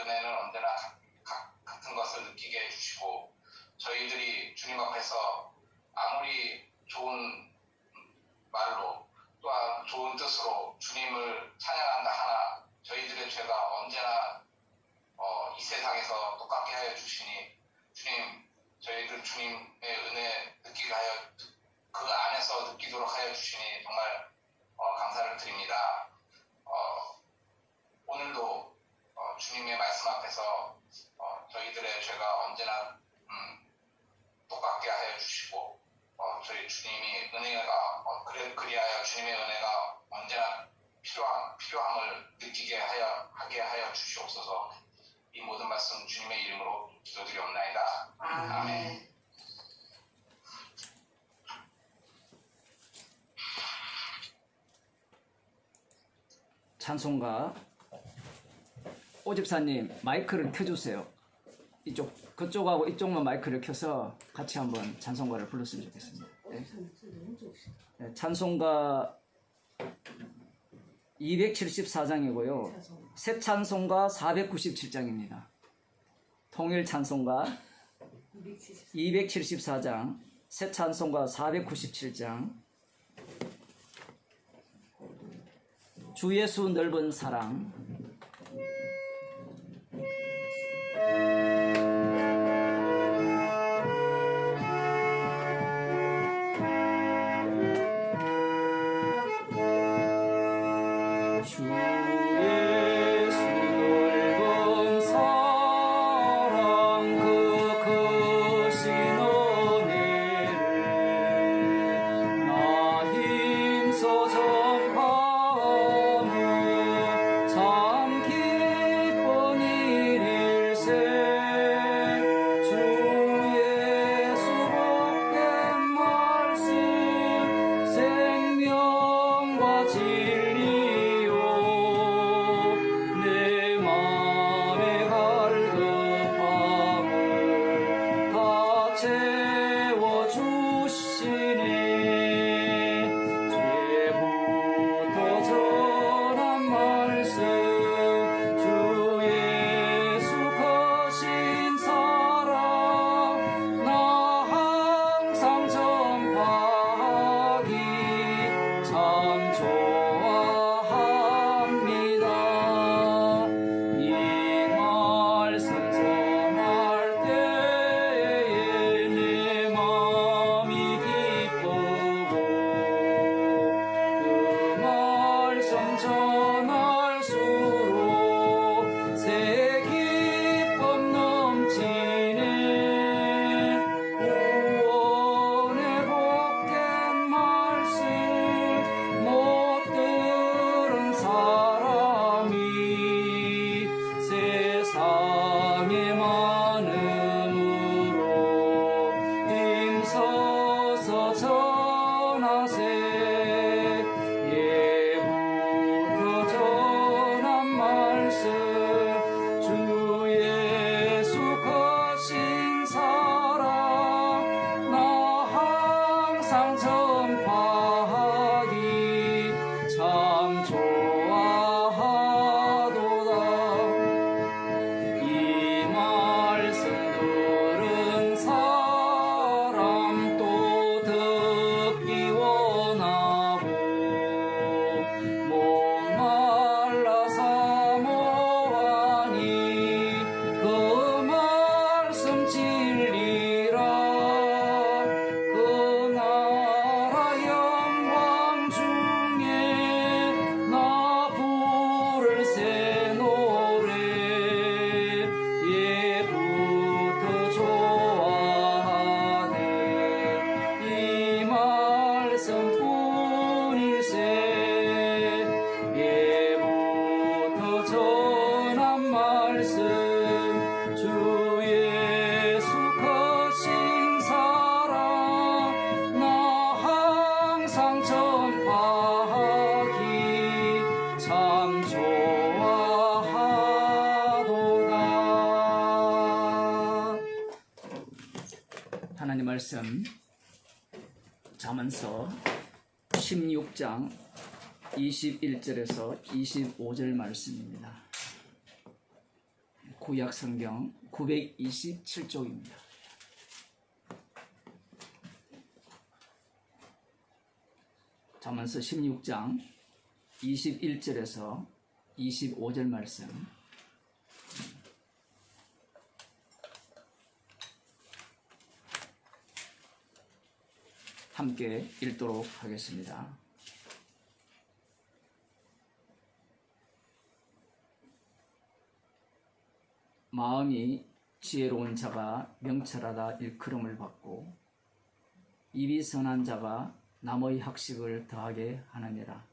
은혜는 언제나 같은 것을 느끼게 해주시고, 저희들이 주님 앞에서 아무리 좋은 말로 또한 좋은 뜻으로 주님을 찬양한다 하나 저희들의 죄가 언제나 이 세상에서 똑같게 하여 주시니, 주님, 저희들 주님의 은혜 느끼게 하여 그 안에서 느끼도록 하여 주시니 정말 감사를 드립니다. 오늘도 주님의 말씀 앞에서 저희들의 죄가 언제나 똑같게 하여 주시고, 저희 주님이 은혜가 그리하여 주님의 은혜가 언제나 필요함을 느끼게 하게 하여 주시옵소서. 이 모든 말씀 주님의 이름으로 기도드리옵나이다. 아멘. 찬송가 오집사님 마이크를 켜주세요. 그쪽하고 이쪽만 마이크를 켜서 같이 한번 찬송가를 불렀으면 좋겠습니다. 네, 찬송가 274장이고요. 새 찬송가 497장입니다. 통일 찬송가 274장, 새 찬송가 497장. 주 예수 넓은 사랑. 하나님 말씀 잠언서 16장 21절에서 25절 말씀입니다. 구약 성경 927쪽입니다. 잠언서 16장 21절에서 25절 말씀. 함께 읽도록 하겠습니다. 마음이 지혜로운 자가 명철하다 일컬음을 받고 입이 선한 자가 남의 학식을 더하게 하느니라.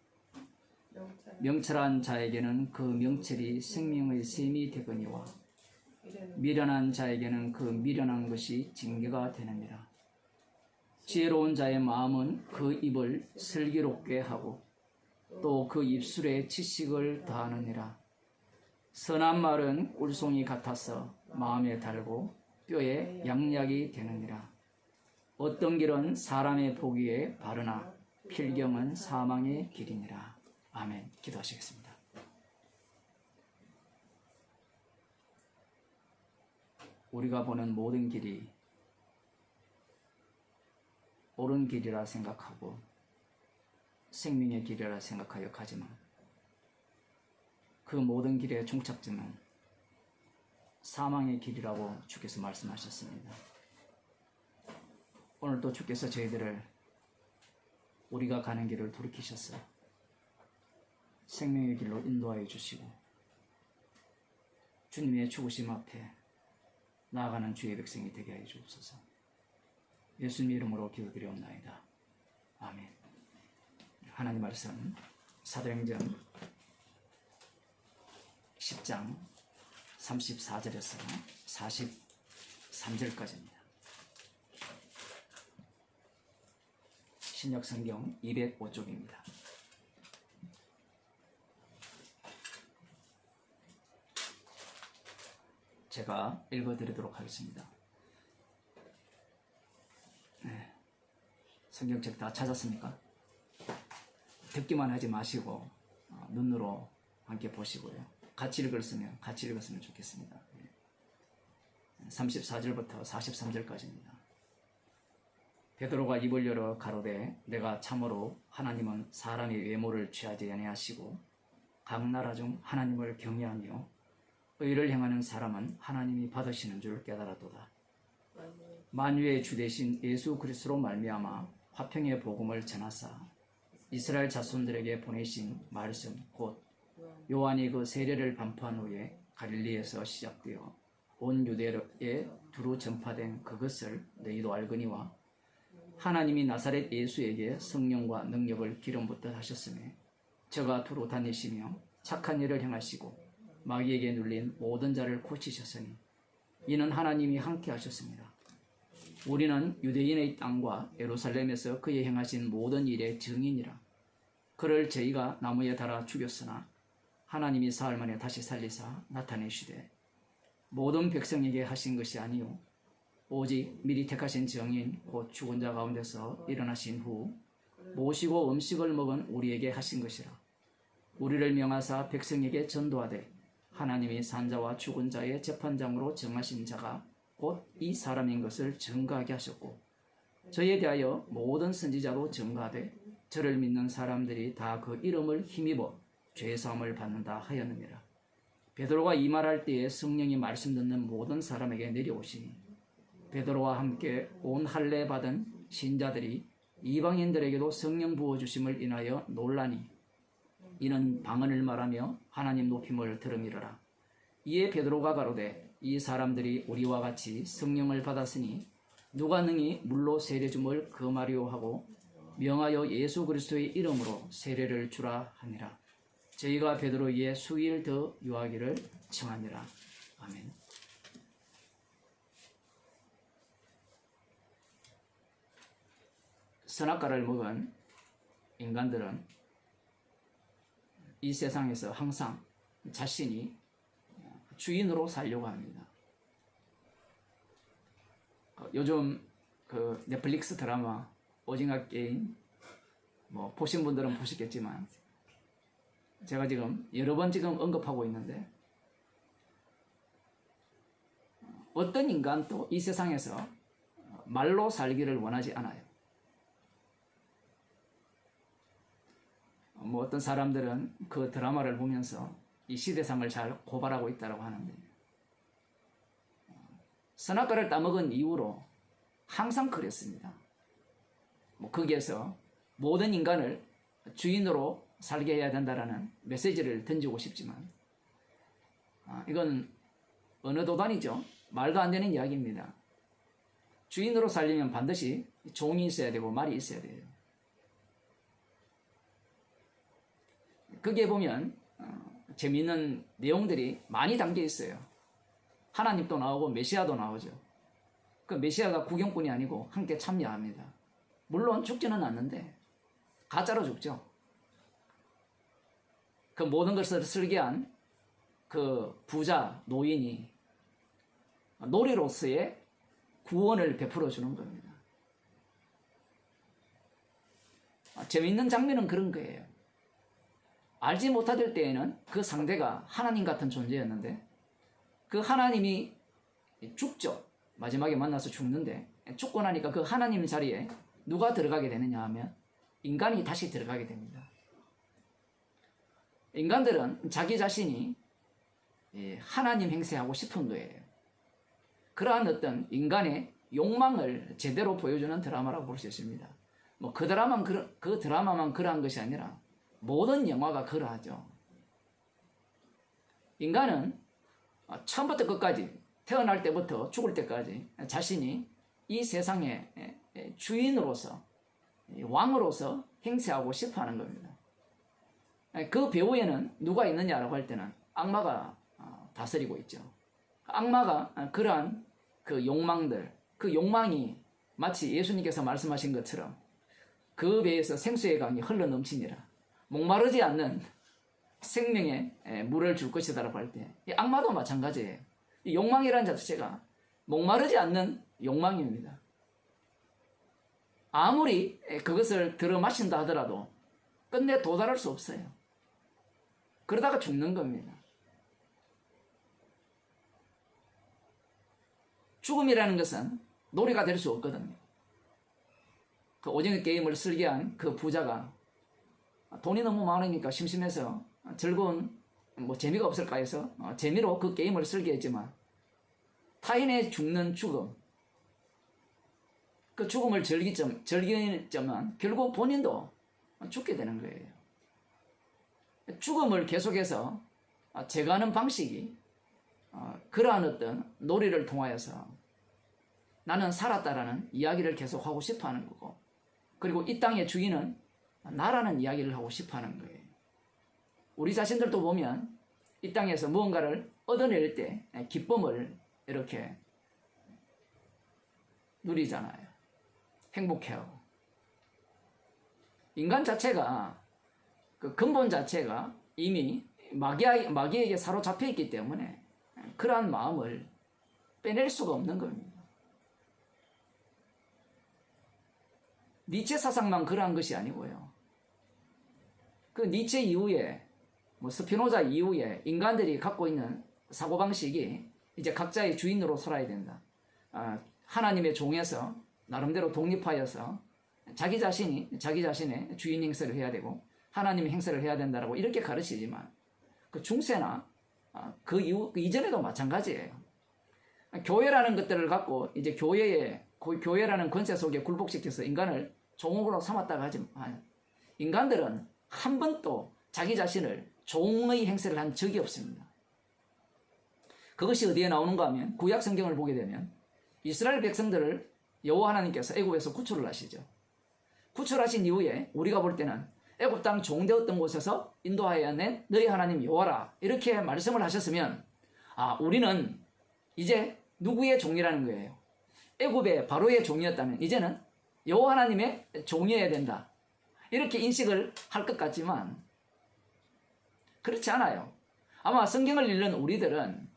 명철한 자에게는 그 명철이 생명의 셈이 되거니와 미련한 자에게는 그 미련한 것이 징계가 되느니라. 지혜로운 자의 마음은 그 입을 슬기롭게 하고 또 그 입술에 지식을 더하느니라. 선한 말은 꿀송이 같아서 마음에 달고 뼈에 양약이 되느니라. 어떤 길은 사람의 보기에 바르나 필경은 사망의 길이니라. 아멘. 기도하시겠습니다. 우리가 보는 모든 길이 옳은 길이라 생각하고 생명의 길이라 생각하여 가지만 그 모든 길의 종착점은 사망의 길이라고 주께서 말씀하셨습니다. 오늘 또 주께서 저희들을 우리가 가는 길을 돌이키셔서 생명의 길로 인도하여 주시고 주님의 죽으심 앞에 나아가는 주의 백성이 되게 하여 주옵소서. 예수님 이름으로 기도드리옵나이다. 아멘. 하나님 말씀 사도행전 10장 34절에서 43절까지입니다. 신약성경 205쪽입니다. 제가 읽어드리도록 하겠습니다. 네. 성경책 다 찾았습니까? 듣기만 하지 마시고 눈으로 함께 보시고요. 같이 읽었으면 좋겠습니다. 34절부터 43절까지입니다. 베드로가 입을 열어 가로되 내가 참으로 하나님은 사람의 외모를 취하지 아니하시고 각 나라 중 하나님을 경외하며 의를 행하는 사람은 하나님이 받으시는 줄 깨달았도다. 만유의 주 되신 예수 그리스도로 말미암아 화평의 복음을 전하사 이스라엘 자손들에게 보내신 말씀 곧 요한이 그 세례를 반포한 후에 갈릴리에서 시작되어 온 유대에 두루 전파된 그것을 너희도 알거니와 하나님이 나사렛 예수에게 성령과 능력을 기름 붓듯 하셨으며 저가 두루 다니시며 착한 일을 행하시고 마귀에게 눌린 모든 자를 고치셨으니 이는 하나님이 함께 하셨습니다. 우리는 유대인의 땅과 예루살렘에서 그의 행하신 모든 일의 증인이라. 그를 저희가 나무에 달아 죽였으나 하나님이 사흘 만에 다시 살리사 나타내시되 모든 백성에게 하신 것이 아니요 오직 미리 택하신 정인 곧 죽은 자 가운데서 일어나신 후 모시고 음식을 먹은 우리에게 하신 것이라. 우리를 명하사 백성에게 전도하되 하나님이 산자와 죽은 자의 재판장으로 정하신 자가 곧 이 사람인 것을 증거하게 하셨고 저에 대하여 모든 선지자도 증거하되 저를 믿는 사람들이 다 그 이름을 힘입어 죄사함을 받는다 하였느니라. 베드로가 이 말할 때에 성령이 말씀 듣는 모든 사람에게 내려오시니 베드로와 함께 온 할례 받은 신자들이 이방인들에게도 성령 부어주심을 인하여 놀라니 이는 방언을 말하며 하나님 높임을 들음이러라. 이에 베드로가 가로되 이 사람들이 우리와 같이 성령을 받았으니 누가 능히 물로 세례 줌을 금하리오 하고 명하여 예수 그리스도의 이름으로 세례를 주라 하니라. 저희가 베드로에게 수일 더 유하기를 청하니라. 아멘. 선악과를 먹은 인간들은 이 세상에서 항상 자신이 주인으로 살려고 합니다. 요즘 그 넷플릭스 드라마 오징어 게임 보신 분들은 보셨겠지만 제가 지금 여러 번 언급하고 있는데 어떤 인간도 이 세상에서 말로 살기를 원하지 않아요. 뭐 어떤 사람들은 그 드라마를 보면서 이 시대상을 잘 고발하고 있다고 하는데, 선악과를 따먹은 이후로 항상 그랬습니다. 뭐 거기에서 모든 인간을 주인으로 살게 해야 된다라는 메시지를 던지고 싶지만, 이건 어느 도단이죠? 말도 안 되는 이야기입니다. 주인으로 살려면 반드시 종이 있어야 되고 말이 있어야 돼요. 거기에 보면 재미있는 내용들이 많이 담겨 있어요. 하나님도 나오고 메시아도 나오죠. 그 메시아가 구경꾼이 아니고 함께 참여합니다. 물론 죽지는 않는데 가짜로 죽죠. 그 모든 것을 설계한 그 부자 노인이 놀이로서의 구원을 베풀어 주는 겁니다. 재미있는 장면은 그런 거예요. 알지 못하던 때에는 그 상대가 하나님 같은 존재였는데, 그 하나님이 죽죠. 마지막에 만나서 죽는데, 죽고 나니까 그 하나님 자리에 누가 들어가게 되느냐 하면 인간이 다시 들어가게 됩니다. 인간들은 자기 자신이 하나님 행세하고 싶은 거예요. 그러한 어떤 인간의 욕망을 제대로 보여주는 드라마라고 볼 수 있습니다. 뭐 그 드라마만 그러한 것이 아니라 모든 영화가 그러하죠. 인간은 처음부터 끝까지, 태어날 때부터 죽을 때까지 자신이 이 세상의 주인으로서, 왕으로서 행세하고 싶어 하는 겁니다. 그 배후에는 누가 있느냐라고 할 때는 악마가 다스리고 있죠. 악마가 그러한 그 욕망들, 그 욕망이 마치 예수님께서 말씀하신 것처럼 그 배에서 생수의 강이 흘러 넘치니라, 목마르지 않는 생명의 물을 줄 것이다라고 할 때, 이 악마도 마찬가지예요. 이 욕망이라는 자체가 목마르지 않는 욕망입니다. 아무리 그것을 들어 마신다 하더라도 끝내 도달할 수 없어요. 그러다가 죽는 겁니다. 죽음이라는 것은 놀이가 될 수 없거든요. 그 오징어 게임을 설계한 그 부자가 돈이 너무 많으니까 심심해서 즐거운 재미가 없을까 해서 재미로 그 게임을 설계했지만, 타인의 죽는 죽음, 그 죽음을 즐기지만 결국 본인도 죽게 되는 거예요. 죽음을 계속해서 제거하는 방식이 그러한 어떤 놀이를 통하여서 나는 살았다라는 이야기를 계속 하고 싶어 하는 거고, 그리고 이 땅의 주인은 나라는 이야기를 하고 싶어 하는 거예요. 우리 자신들도 보면 이 땅에서 무언가를 얻어낼 때 기쁨을 이렇게 누리잖아요. 행복해하고. 인간 자체가, 그 근본 자체가 이미 마귀에게 사로잡혀 있기 때문에 그러한 마음을 빼낼 수가 없는 겁니다. 니체 사상만 그러한 것이 아니고요. 그 니체 이후에, 스피노자 이후에 인간들이 갖고 있는 사고방식이 이제 각자의 주인으로 살아야 된다. 하나님의 종에서 나름대로 독립하여서 자기 자신의 주인 행세를 해야 되고 하나님의 행세를 해야 된다라고 이렇게 가르치지만, 그 중세나 그 이전에도 마찬가지예요. 교회라는 것들을 갖고 이제 교회라는 권세 속에 굴복시켜서 인간을 종으로 삼았다가 하지만, 인간들은 한 번도 자기 자신을 종의 행세를 한 적이 없습니다. 그것이 어디에 나오는가 하면 구약 성경을 보게 되면 이스라엘 백성들을 여호와 하나님께서 애굽에서 구출을 하시죠. 구출하신 이후에 우리가 볼 때는 애굽 땅 종되었던 곳에서 인도하여 낸 너희 하나님 여호와라, 이렇게 말씀을 하셨으면, 우리는 이제 누구의 종이라는 거예요? 애굽의 바로의 종이었다면 이제는 여호와 하나님의 종이어야 된다, 이렇게 인식을 할 것 같지만 그렇지 않아요. 아마 성경을 읽는 우리들은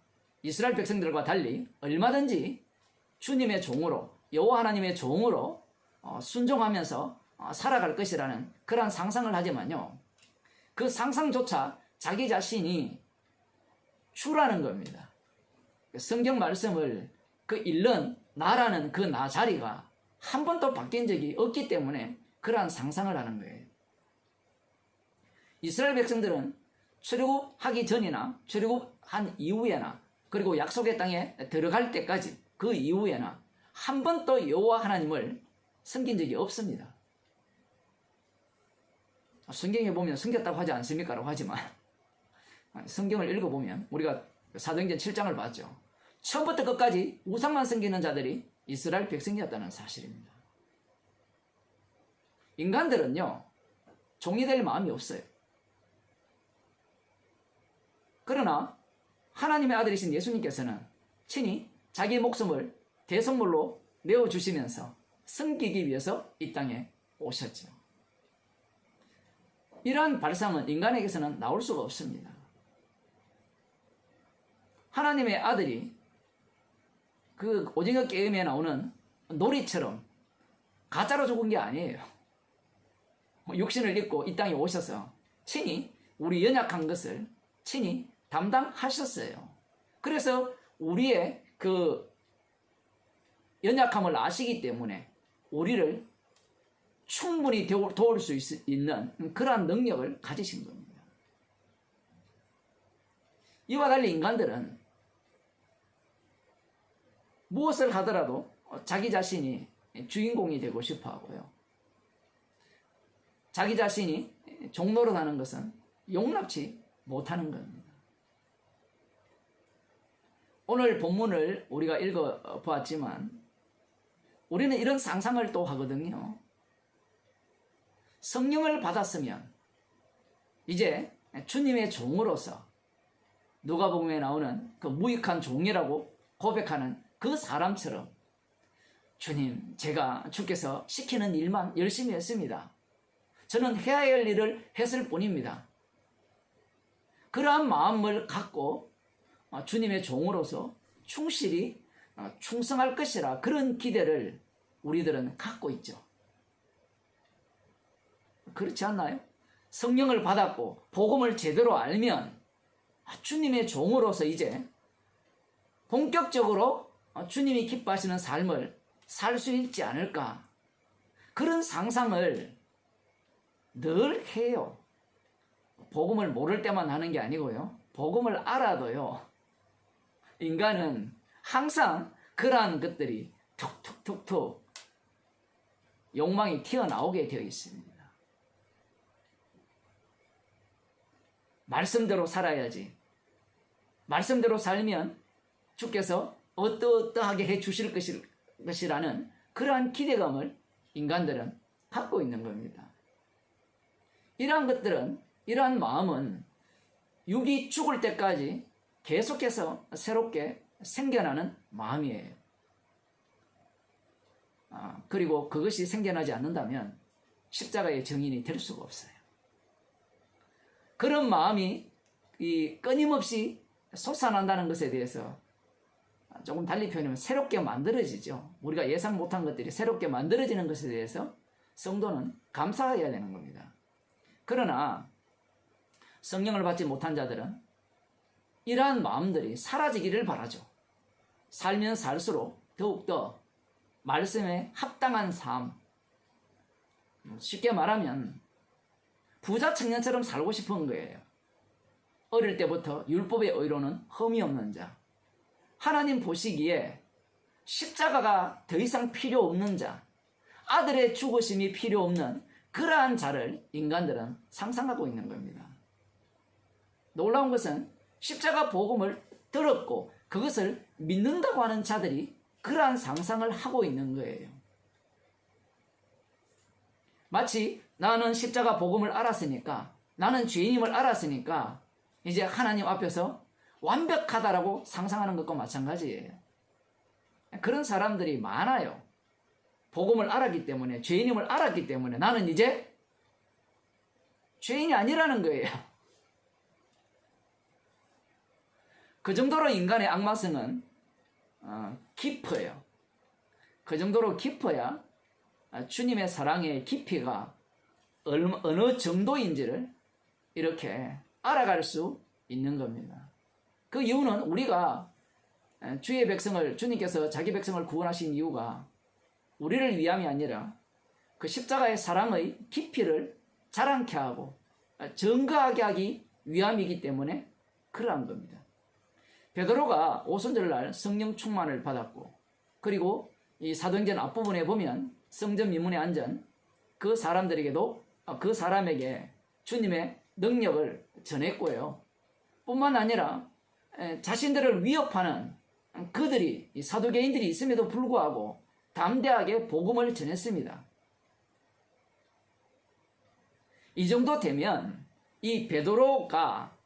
이스라엘 백성들과 달리 얼마든지 주님의 종으로, 여호와 하나님의 종으로 순종하면서 살아갈 것이라는 그런 상상을 하지만요, 그 상상조차 자기 자신이 주라는 겁니다. 성경 말씀을 그 잃는 나라는 그 나 자리가 한 번도 바뀐 적이 없기 때문에 그러한 상상을 하는 거예요. 이스라엘 백성들은 출애굽하기 전이나 출애굽한 이후에나 그리고 약속의 땅에 들어갈 때까지 그 이후에나 한 번도 여호와 하나님을 섬긴 적이 없습니다. 성경에 보면 섬겼다고 하지 않습니까? 라고 하지만 성경을 읽어보면 우리가 사도행전 7장을 봤죠. 처음부터 끝까지 우상만 섬기는 자들이 이스라엘 백성이었다는 사실입니다. 인간들은요, 종이 될 마음이 없어요. 그러나 하나님의 아들이신 예수님께서는 친히 자기 목숨을 대속물로 내어주시면서 섬기기 위해서 이 땅에 오셨죠. 이러한 발상은 인간에게서는 나올 수가 없습니다. 하나님의 아들이 그 오징어 게임에 나오는 놀이처럼 가짜로 죽은 게 아니에요. 육신을 입고 이 땅에 오셔서 친히 우리 연약한 것을 친히 담당하셨어요. 그래서 우리의 그 연약함을 아시기 때문에 우리를 충분히 도울 수 있는 그러한 능력을 가지신 겁니다. 이와 달리 인간들은 무엇을 하더라도 자기 자신이 주인공이 되고 싶어 하고요. 자기 자신이 종노릇하는 것은 용납치 못하는 겁니다. 오늘 본문을 우리가 읽어보았지만 우리는 이런 상상을 또 하거든요. 성령을 받았으면 이제 주님의 종으로서 누가복음에 나오는 그 무익한 종이라고 고백하는 그 사람처럼 주님, 제가 주께서 시키는 일만 열심히 했습니다. 저는 해야 할 일을 했을 뿐입니다. 그러한 마음을 갖고 주님의 종으로서 충실히 충성할 것이라 그런 기대를 우리들은 갖고 있죠. 그렇지 않나요? 성령을 받았고 복음을 제대로 알면 주님의 종으로서 이제 본격적으로 주님이 기뻐하시는 삶을 살 수 있지 않을까, 그런 상상을 늘 해요. 복음을 모를 때만 하는 게 아니고요, 복음을 알아도요, 인간은 항상 그러한 것들이 툭툭툭툭 욕망이 튀어나오게 되어 있습니다. 말씀대로 살아야지, 말씀대로 살면 주께서 어떠하게 해 주실 것이라는 그러한 기대감을 인간들은 갖고 있는 겁니다. 이러한 것들은, 이러한 마음은 육이 죽을 때까지 계속해서 새롭게 생겨나는 마음이에요. 그리고 그것이 생겨나지 않는다면 십자가의 증인이 될 수가 없어요. 그런 마음이 끊임없이 솟아난다는 것에 대해서 조금 달리 표현하면 새롭게 만들어지죠. 우리가 예상 못한 것들이 새롭게 만들어지는 것에 대해서 성도는 감사해야 되는 겁니다. 그러나 성령을 받지 못한 자들은 이러한 마음들이 사라지기를 바라죠. 살면 살수록 더욱더 말씀에 합당한 삶, 쉽게 말하면 부자 청년처럼 살고 싶은 거예요. 어릴 때부터 율법의 의로는 흠이 없는 자, 하나님 보시기에 십자가가 더 이상 필요 없는 자, 아들의 죽으심이 필요 없는 그러한 자를 인간들은 상상하고 있는 겁니다. 놀라운 것은 십자가 복음을 들었고 그것을 믿는다고 하는 자들이 그러한 상상을 하고 있는 거예요. 마치 나는 십자가 복음을 알았으니까, 나는 죄인임을 알았으니까 이제 하나님 앞에서 완벽하다라고 상상하는 것과 마찬가지예요. 그런 사람들이 많아요. 복음을 알았기 때문에, 죄인임을 알았기 때문에 나는 이제 죄인이 아니라는 거예요. 그 정도로 인간의 악마성은 깊어요. 그 정도로 깊어야 주님의 사랑의 깊이가 어느 정도인지를 이렇게 알아갈 수 있는 겁니다. 그 이유는 우리가 주의 백성을, 주님께서 자기 백성을 구원하신 이유가 우리를 위함이 아니라 그 십자가의 사랑의 깊이를 자랑케 하고 증거하게 하기 위함이기 때문에 그러한 겁니다. 베드로가 오순절날 성령 충만을 받았고, 그리고 이 사도행전 앞부분에 보면 성전 미문에 앉은 그 사람들에게도 그 사람에게 주님의 능력을 전했고요. 뿐만 아니라 자신들을 위협하는 그들이, 사두개인들이 있음에도 불구하고 담대하게 복음을 전했습니다. 이 정도 되면 이 베드로가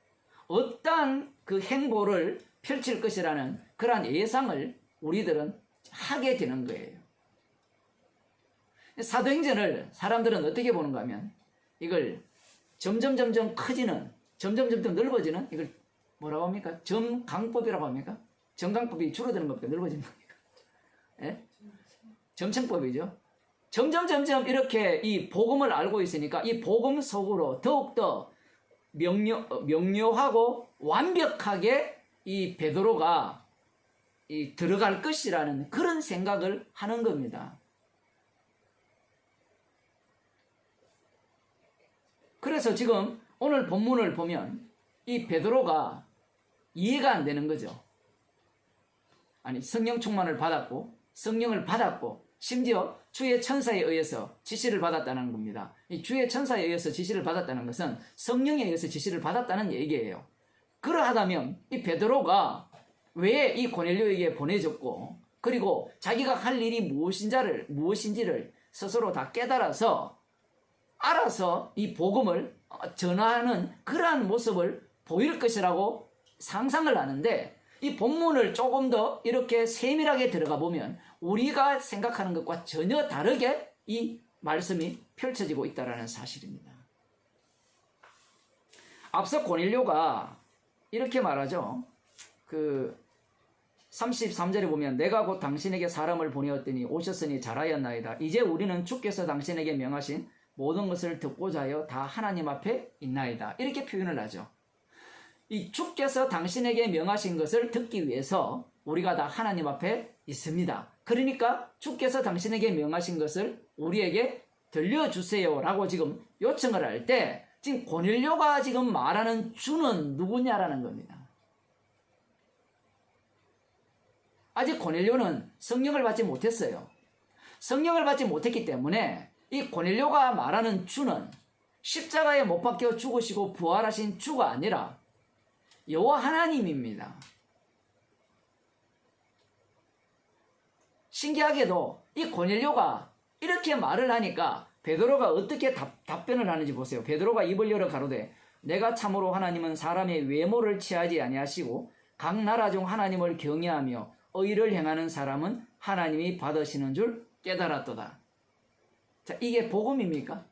어떠한 그 행보를 펼칠 것이라는 그러한 예상을 우리들은 하게 되는 거예요. 사도행전을 사람들은 어떻게 보는가 하면 이걸 점점 커지는, 점점 넓어지는, 이걸 뭐라고 합니까? 점강법이라고 합니까? 점강법이 줄어드는 것보다 넓어지는 겁니까? 예? 점층법이죠. 점점 이렇게 이 복음을 알고 있으니까 이 복음 속으로 더욱더 명료하고 완벽하게 이 베드로가 들어갈 것이라는 그런 생각을 하는 겁니다. 그래서 지금 오늘 본문을 보면 이 베드로가 이해가 안 되는 거죠. 아니, 성령 충만을 받았고, 성령을 받았고, 심지어 주의 천사에 의해서 지시를 받았다는 겁니다. 이 주의 천사에 의해서 지시를 받았다는 것은 성령에 의해서 지시를 받았다는 얘기예요. 그러하다면 이 베드로가 왜 이 고넬료에게 보내졌고, 그리고 자기가 할 일이 무엇인지를 스스로 다 깨달아서 알아서 이 복음을 전하는 그러한 모습을 보일 것이라고 상상을 하는데, 이 본문을 조금 더 이렇게 세밀하게 들어가 보면 우리가 생각하는 것과 전혀 다르게 이 말씀이 펼쳐지고 있다는 사실입니다. 앞서 고넬료가 이렇게 말하죠. 33절에 보면 내가 곧 당신에게 사람을 보내었더니 오셨으니 잘하였나이다. 이제 우리는 주께서 당신에게 명하신 모든 것을 듣고자 하여 다 하나님 앞에 있나이다. 이렇게 표현을 하죠. 이 주께서 당신에게 명하신 것을 듣기 위해서 우리가 다 하나님 앞에 있습니다. 그러니까 주께서 당신에게 명하신 것을 우리에게 들려주세요 라고 지금 요청을 할 때, 지금 고넬료가 지금 말하는 주는 누구냐라는 겁니다. 아직 고넬료는 성령을 받지 못했어요. 성령을 받지 못했기 때문에 이 고넬료가 말하는 주는 십자가에 못 박혀 죽으시고 부활하신 주가 아니라 여호와 하나님입니다. 신기하게도 이 고넬료가 이렇게 말을 하니까 베드로가 어떻게 답변을 하는지 보세요. 베드로가 입을 열어 가로되 내가 참으로 하나님은 사람의 외모를 취하지 아니하시고 각 나라 중 하나님을 경외하며 의를 행하는 사람은 하나님이 받으시는 줄 깨달았도다. 자, 이게 복음입니까?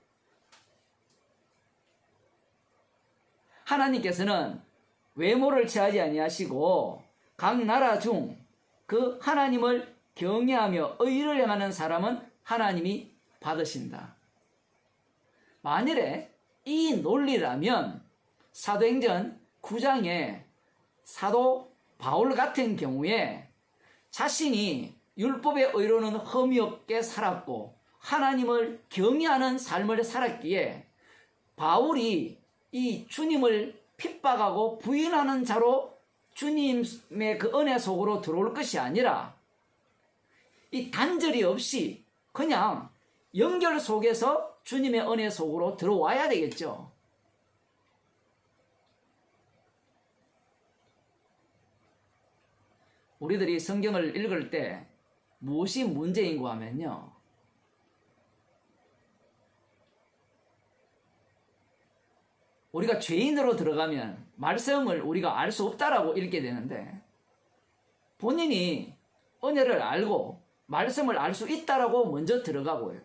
하나님께서는 외모를 취하지 아니하시고 각 나라 중 그 하나님을 경외하며 의를 행하는 사람은 하나님이 받으신다. 만일에 이 논리라면 사도행전 9장에 사도 바울 같은 경우에 자신이 율법의 의로는 흠이 없게 살았고 하나님을 경외하는 삶을 살았기에 바울이 이 주님을 핍박하고 부인하는 자로 주님의 그 은혜 속으로 들어올 것이 아니라 이 단절이 없이 그냥 연결 속에서 주님의 은혜 속으로 들어와야 되겠죠. 우리들이 성경을 읽을 때 무엇이 문제인고 하면요, 우리가 죄인으로 들어가면 말씀을 우리가 알 수 없다라고 읽게 되는데, 본인이 은혜를 알고 말씀을 알 수 있다라고 먼저 들어가고요.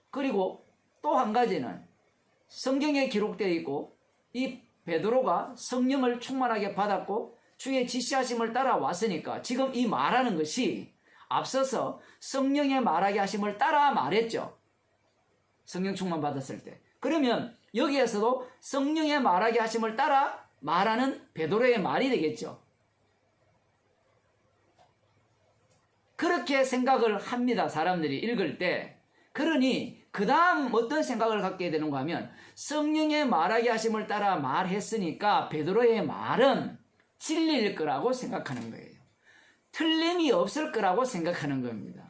그리고 또 한 가지는 성경에 기록되어 있고 이 베드로가 성령을 충만하게 받았고 주의 지시하심을 따라왔으니까 지금 이 말하는 것이 앞서서 성령의 말하게 하심을 따라 말했죠. 성령 충만 받았을 때. 그러면 여기에서도 성령의 말하게 하심을 따라 말하는 베드로의 말이 되겠죠. 그렇게 생각을 합니다. 사람들이 읽을 때. 그러니 그 다음 어떤 생각을 갖게 되는가 하면 성령의 말하게 하심을 따라 말했으니까 베드로의 말은 진리일 거라고 생각하는 거예요. 틀림이 없을 거라고 생각하는 겁니다.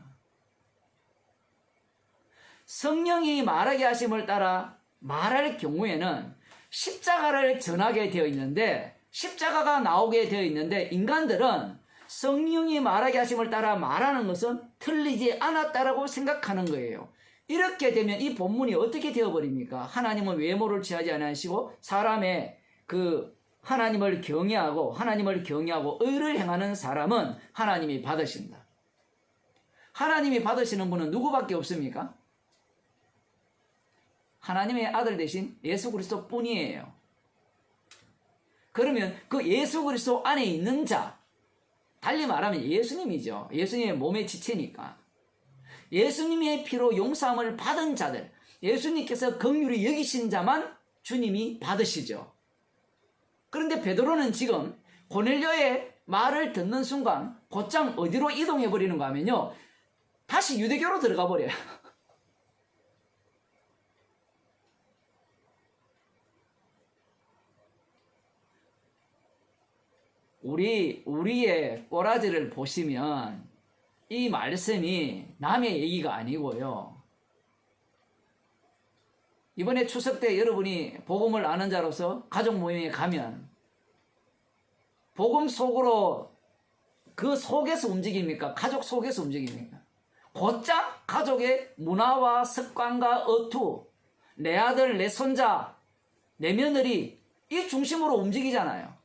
성령이 말하게 하심을 따라 말할 경우에는 십자가를 전하게 되어 있는데, 십자가가 나오게 되어 있는데, 인간들은 성령이 말하게 하심을 따라 말하는 것은 틀리지 않았다라고 생각하는 거예요. 이렇게 되면 이 본문이 어떻게 되어버립니까? 하나님은 외모를 취하지 않으시고 사람의 하나님을 경외하고 의를 행하는 사람은 하나님이 받으신다. 하나님이 받으시는 분은 누구밖에 없습니까? 하나님의 아들 대신 예수 그리스도 뿐이에요. 그러면 그 예수 그리스도 안에 있는 자, 달리 말하면 예수님이죠. 예수님의 몸의 지체니까. 예수님의 피로 용서함을 받은 자들, 예수님께서 긍휼히 여기신 자만 주님이 받으시죠. 그런데 베드로는 지금 고넬료의 말을 듣는 순간 곧장 어디로 이동해 버리는가 하면요, 다시 유대교로 들어가 버려요. 우리의 꼬라지를 보시면 이 말씀이 남의 얘기가 아니고요. 이번에 추석 때 여러분이 복음을 아는 자로서 가족 모임에 가면 복음 속으로 그 속에서 움직입니까? 가족 속에서 움직입니까? 곧장 가족의 문화와 습관과 어투, 내 아들, 내 손자, 내 며느리, 이 중심으로 움직이잖아요.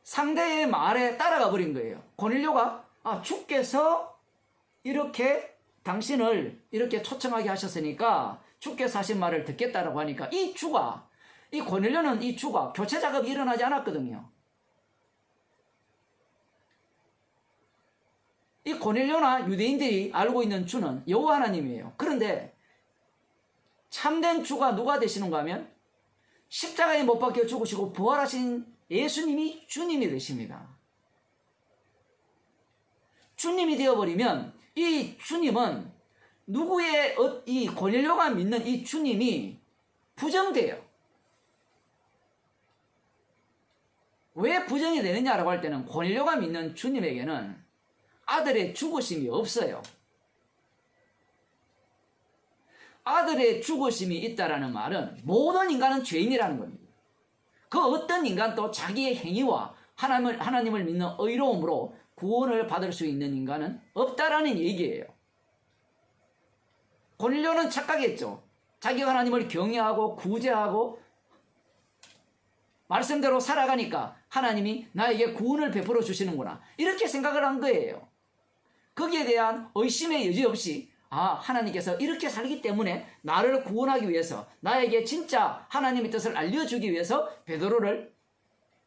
상대의 말에 따라가 버린 거예요. 고넬료가 주께서 이렇게 당신을 이렇게 초청하게 하셨으니까 주께서 하신 말을 듣겠다라고 하니까 이 고넬료는 이 주가 교체 작업이 일어나지 않았거든요. 이 고넬료나 유대인들이 알고 있는 주는 여호와 하나님이에요. 그런데 참된 주가 누가 되시는가 하면 십자가에 못 박혀 죽으시고 부활하신 예수님이 주님이 되십니다. 주님이 되어버리면 이 주님은 이 고넬료가 믿는 이 주님이 부정돼요. 왜 부정이 되느냐라고 할 때는 고넬료가 믿는 주님에게는 아들의 죽으심이 없어요. 아들의 죽으심이 있다라는 말은 모든 인간은 죄인이라는 겁니다. 그 어떤 인간도 자기의 행위와 하나님을 믿는 의로움으로 구원을 받을 수 있는 인간은 없다라는 얘기예요. 고넬료는 착각했죠. 자기가 하나님을 경외하고 구제하고 말씀대로 살아가니까 하나님이 나에게 구원을 베풀어 주시는구나, 이렇게 생각을 한 거예요. 거기에 대한 의심의 여지 없이 하나님께서 이렇게 살기 때문에 나를 구원하기 위해서, 나에게 진짜 하나님의 뜻을 알려주기 위해서 베드로를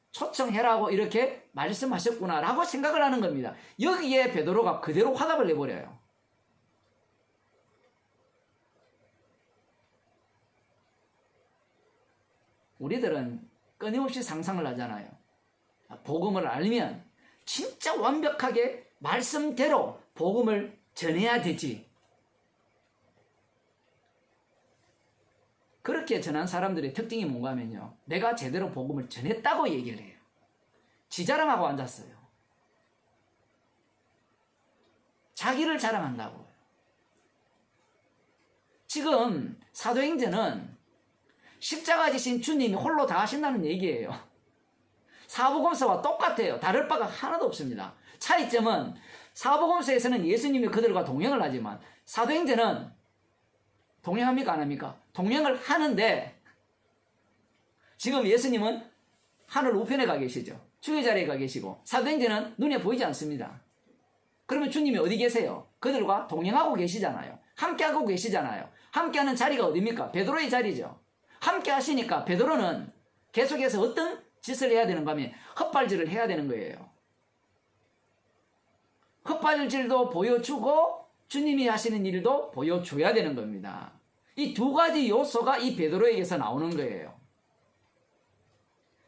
초청해라고 이렇게 말씀하셨구나라고 생각을 하는 겁니다. 여기에 베드로가 그대로 화답을 내버려요. 우리들은 끊임없이 상상을 하잖아요. 복음을 알면 진짜 완벽하게 말씀대로 복음을 전해야 되지. 그렇게 전한 사람들의 특징이 뭔가 하면요, 내가 제대로 복음을 전했다고 얘기를 해요. 지자랑하고 앉았어요. 자기를 자랑한다고요. 지금 사도행전은 십자가 지신 주님이 홀로 다 하신다는 얘기예요. 사복음서와 똑같아요. 다를 바가 하나도 없습니다. 차이점은 사복음서에서는 예수님이 그들과 동행을 하지만 사도행전은 동행합니까 안 합니까? 동행을 하는데 지금 예수님은 하늘 우편에 가 계시죠. 주의 자리에 가 계시고 사도행전은 눈에 보이지 않습니다. 그러면 주님이 어디 계세요? 그들과 동행하고 계시잖아요. 함께하고 계시잖아요. 함께하는 자리가 어디입니까? 베드로의 자리죠. 함께 하시니까 베드로는 계속해서 어떤 짓을 해야 되는가 하면 헛발질을 해야 되는 거예요. 헛발질도 보여주고 주님이 하시는 일도 보여줘야 되는 겁니다. 이 두 가지 요소가 이 베드로에게서 나오는 거예요.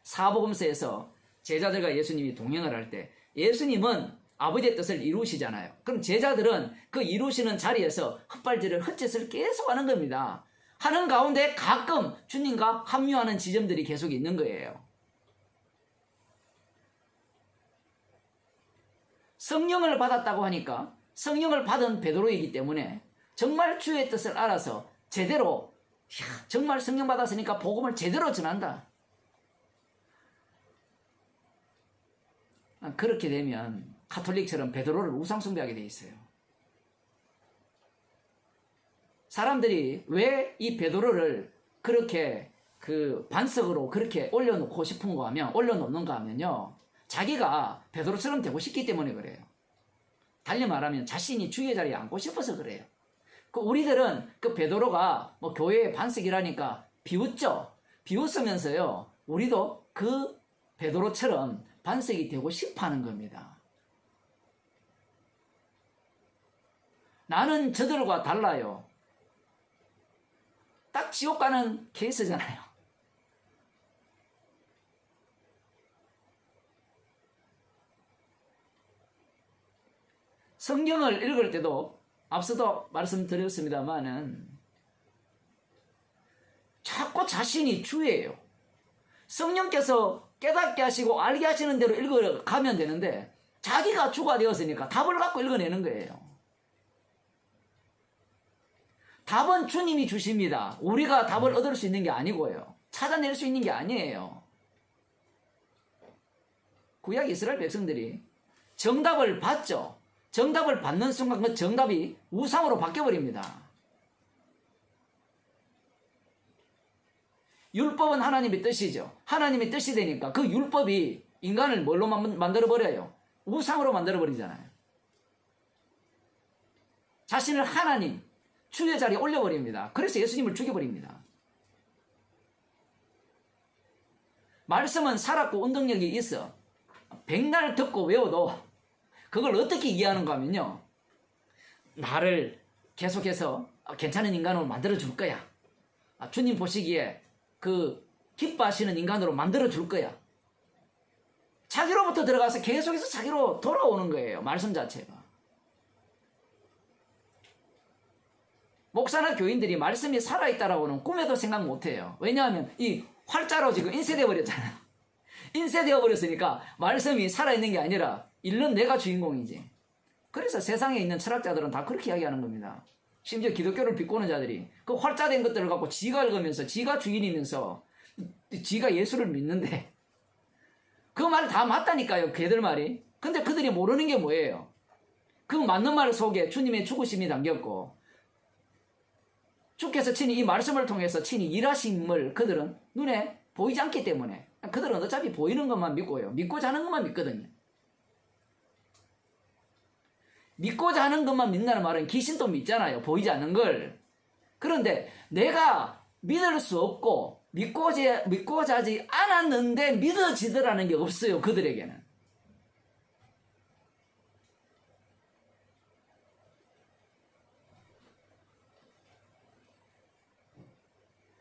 사복음서에서 제자들과 예수님이 동행을 할 때 예수님은 아버지의 뜻을 이루시잖아요. 그럼 제자들은 그 이루시는 자리에서 헛발질을 헛짓을 계속 하는 겁니다. 하는 가운데 가끔 주님과 합류하는 지점들이 계속 있는 거예요. 성령을 받았다고 하니까 성령을 받은 베드로이기 때문에 정말 주의 뜻을 알아서 제대로 정말 성령 받았으니까 복음을 제대로 전한다. 그렇게 되면 가톨릭처럼 베드로를 우상숭배하게 돼 있어요. 사람들이 왜 이 베드로를 그렇게 반석으로 그렇게 올려놓고 싶은가 하면 올려놓는가 하면요, 자기가 베드로처럼 되고 싶기 때문에 그래요. 달리 말하면 자신이 주의 자리에 앉고 싶어서 그래요. 우리들은 그 베드로가 뭐 교회의 반석이라니까 비웃죠. 비웃으면서요, 우리도 그 베드로처럼 반석이 되고 싶어 하는 겁니다. 나는 저들과 달라요. 딱 지옥 가는 케이스잖아요. 성경을 읽을 때도 앞서도 말씀드렸습니다만은 자꾸 자신이 주예요. 성령께서 깨닫게 하시고 알게 하시는 대로 읽어가면 되는데 자기가 주가 되었으니까 답을 갖고 읽어내는 거예요. 답은 주님이 주십니다. 우리가 답을 얻을 수 있는 게 아니고요. 찾아낼 수 있는 게 아니에요. 구약 이스라엘 백성들이 정답을 받죠. 정답을 받는 순간 그 정답이 우상으로 바뀌어버립니다. 율법은 하나님의 뜻이죠. 하나님의 뜻이 되니까 그 율법이 인간을 뭘로 만들어버려요? 우상으로 만들어버리잖아요. 자신을 하나님, 주의 자리에 올려버립니다. 그래서 예수님을 죽여버립니다. 말씀은 살았고 운동력이 있어. 백날 듣고 외워도 그걸 어떻게 이해하는가 하면요, 나를 계속해서 괜찮은 인간으로 만들어줄 거야. 주님 보시기에 기뻐하시는 인간으로 만들어줄 거야. 자기로부터 들어가서 계속해서 자기로 돌아오는 거예요. 말씀 자체가. 목사나 교인들이 말씀이 살아있다라고는 꿈에도 생각 못해요. 왜냐하면 이 활자로 지금 인쇄되어 버렸잖아요. 인쇄되어 버렸으니까 말씀이 살아있는 게 아니라 읽는 내가 주인공이지. 그래서 세상에 있는 철학자들은 다 그렇게 이야기하는 겁니다. 심지어 기독교를 비꼬는 자들이 그 활자된 것들을 갖고 지가 읽으면서 지가 주인이면서 지가 예수를 믿는데 그 말 다 맞다니까요. 걔들 말이. 근데 그들이 모르는 게 뭐예요? 그 맞는 말 속에 주님의 죽으심이 담겼고 주께서 친히 이 말씀을 통해서 친히 일하심을 그들은 눈에 보이지 않기 때문에 그들은 어차피 보이는 것만 믿고요. 믿고자 하는 것만 믿거든요. 믿고자 하는 것만 믿는다는 말은 귀신도 믿잖아요. 보이지 않는 걸. 그런데 내가 믿을 수 없고 믿고자 하지 않았는데 믿어지더라는 게 없어요. 그들에게는.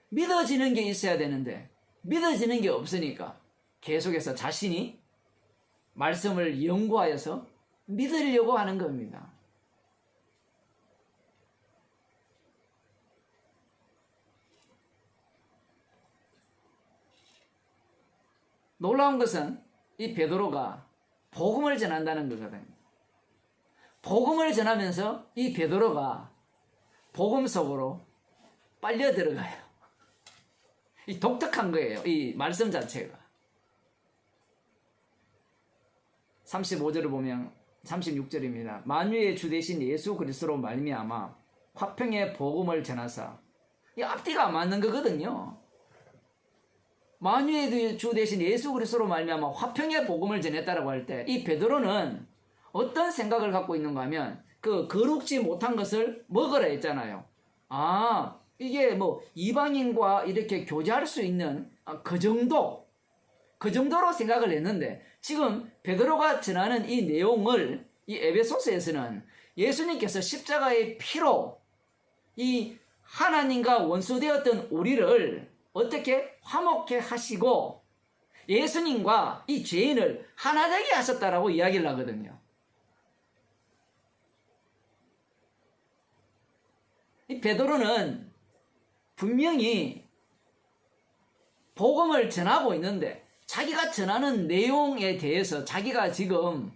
믿어지는 게 있어야 되는데 믿어지는 게 없으니까 계속해서 자신이 말씀을 연구하여서 믿으려고 하는 겁니다. 놀라운 것은 이 베드로가 복음을 전한다는 거거든요. 복음을 전하면서 이 베드로가 복음 속으로 빨려 들어가요. 이 독특한 거예요. 이 말씀 자체가. 35절을 보면 36절입니다. 만유의 주 되신 예수 그리스도로 말미암아 화평의 복음을 전하사. 이 앞뒤가 맞는 거거든요. 만유의 주 되신 예수 그리스도로 말미암아 화평의 복음을 전했다라고 할 때 이 베드로는 어떤 생각을 갖고 있는가 하면 거룩지 못한 것을 먹으라 했잖아요. 이게 뭐 이방인과 이렇게 교제할 수 있는 그 정도로 생각을 했는데 지금 베드로가 전하는 이 내용을 이 에베소서에서는 예수님께서 십자가의 피로 이 하나님과 원수되었던 우리를 어떻게 화목해 하시고 예수님과 이 죄인을 하나 되게 하셨다라고 이야기를 하거든요. 이 베드로는 분명히 복음을 전하고 있는데 자기가 전하는 내용에 대해서 자기가 지금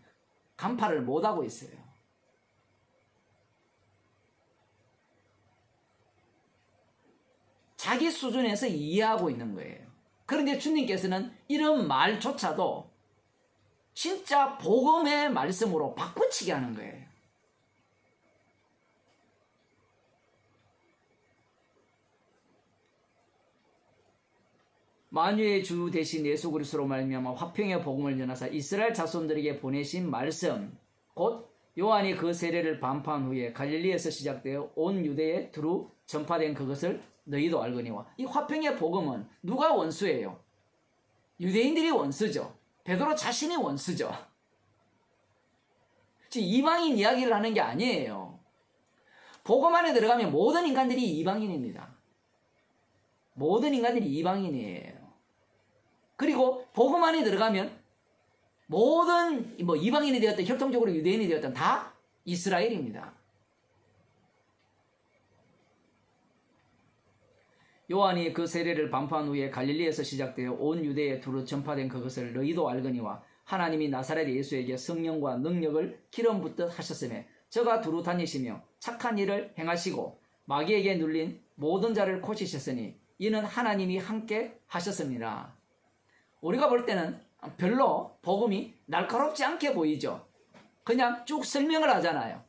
간파를 못하고 있어요. 자기 수준에서 이해하고 있는 거예요. 그런데 주님께서는 이런 말조차도 진짜 복음의 말씀으로 바꾸치게 하는 거예요. 만유의 주 대신 예수 그리스도로 말미암아 화평의 복음을 전하사 이스라엘 자손들에게 보내신 말씀, 곧 요한이 그 세례를 반포한 후에 갈릴리에서 시작되어 온 유대에 두루 전파된 그것을 너희도 알거니와. 이 화평의 복음은 누가 원수예요? 유대인들이 원수죠. 베드로 자신이 원수죠. 지금 이방인 이야기를 하는 게 아니에요. 복음 안에 들어가면 모든 인간들이 이방인입니다. 모든 인간들이 이방인이에요. 그리고 복음 안에 들어가면 모든 이방인이 되었든 혈통적으로 유대인이 되었든 다 이스라엘입니다. 요한이 그 세례를 반포한 후에 갈릴리에서 시작되어 온 유대에 두루 전파된 그것을 너희도 알거니와 하나님이 나사렛 예수에게 성령과 능력을 기름 붓듯 하셨으며 저가 두루 다니시며 착한 일을 행하시고 마귀에게 눌린 모든 자를 고치셨으니 이는 하나님이 함께 하셨습니다. 우리가 볼 때는 별로 복음이 날카롭지 않게 보이죠. 그냥 쭉 설명을 하잖아요.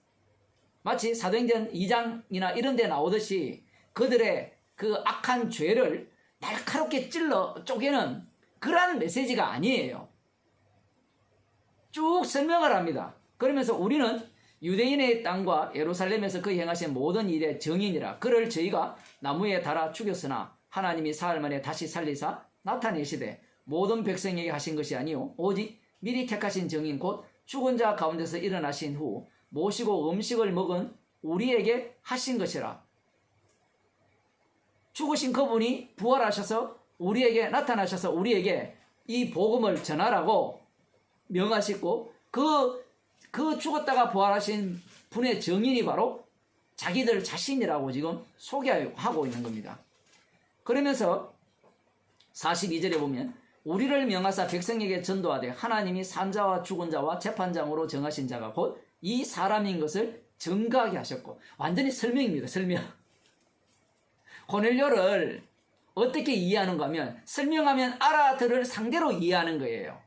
마치 사도행전 2장이나 이런 데 나오듯이 그들의 그 악한 죄를 날카롭게 찔러 쪼개는 그러한 메시지가 아니에요. 쭉 설명을 합니다. 그러면서 우리는 유대인의 땅과 예루살렘에서 그 행하신 모든 일의 증인이라. 그를 저희가 나무에 달아 죽였으나 하나님이 사흘 만에 다시 살리사 나타내시되 모든 백성에게 하신 것이 아니요 오직 미리 택하신 증인 곧 죽은 자 가운데서 일어나신 후 모시고 음식을 먹은 우리에게 하신 것이라. 죽으신 그분이 부활하셔서 우리에게 나타나셔서 우리에게 이 복음을 전하라고 명하시고 그 죽었다가 부활하신 분의 증인이 바로 자기들 자신이라고 지금 소개하고 있는 겁니다. 그러면서 42절에 보면 우리를 명하사 백성에게 전도하되 하나님이 산자와 죽은 자와 재판장으로 정하신 자가 곧 이 사람인 것을 증거하게 하셨고. 완전히 설명입니다. 설명. 고넬료를 어떻게 이해하는가 하면 설명하면 알아들을 상대로 이해하는 거예요.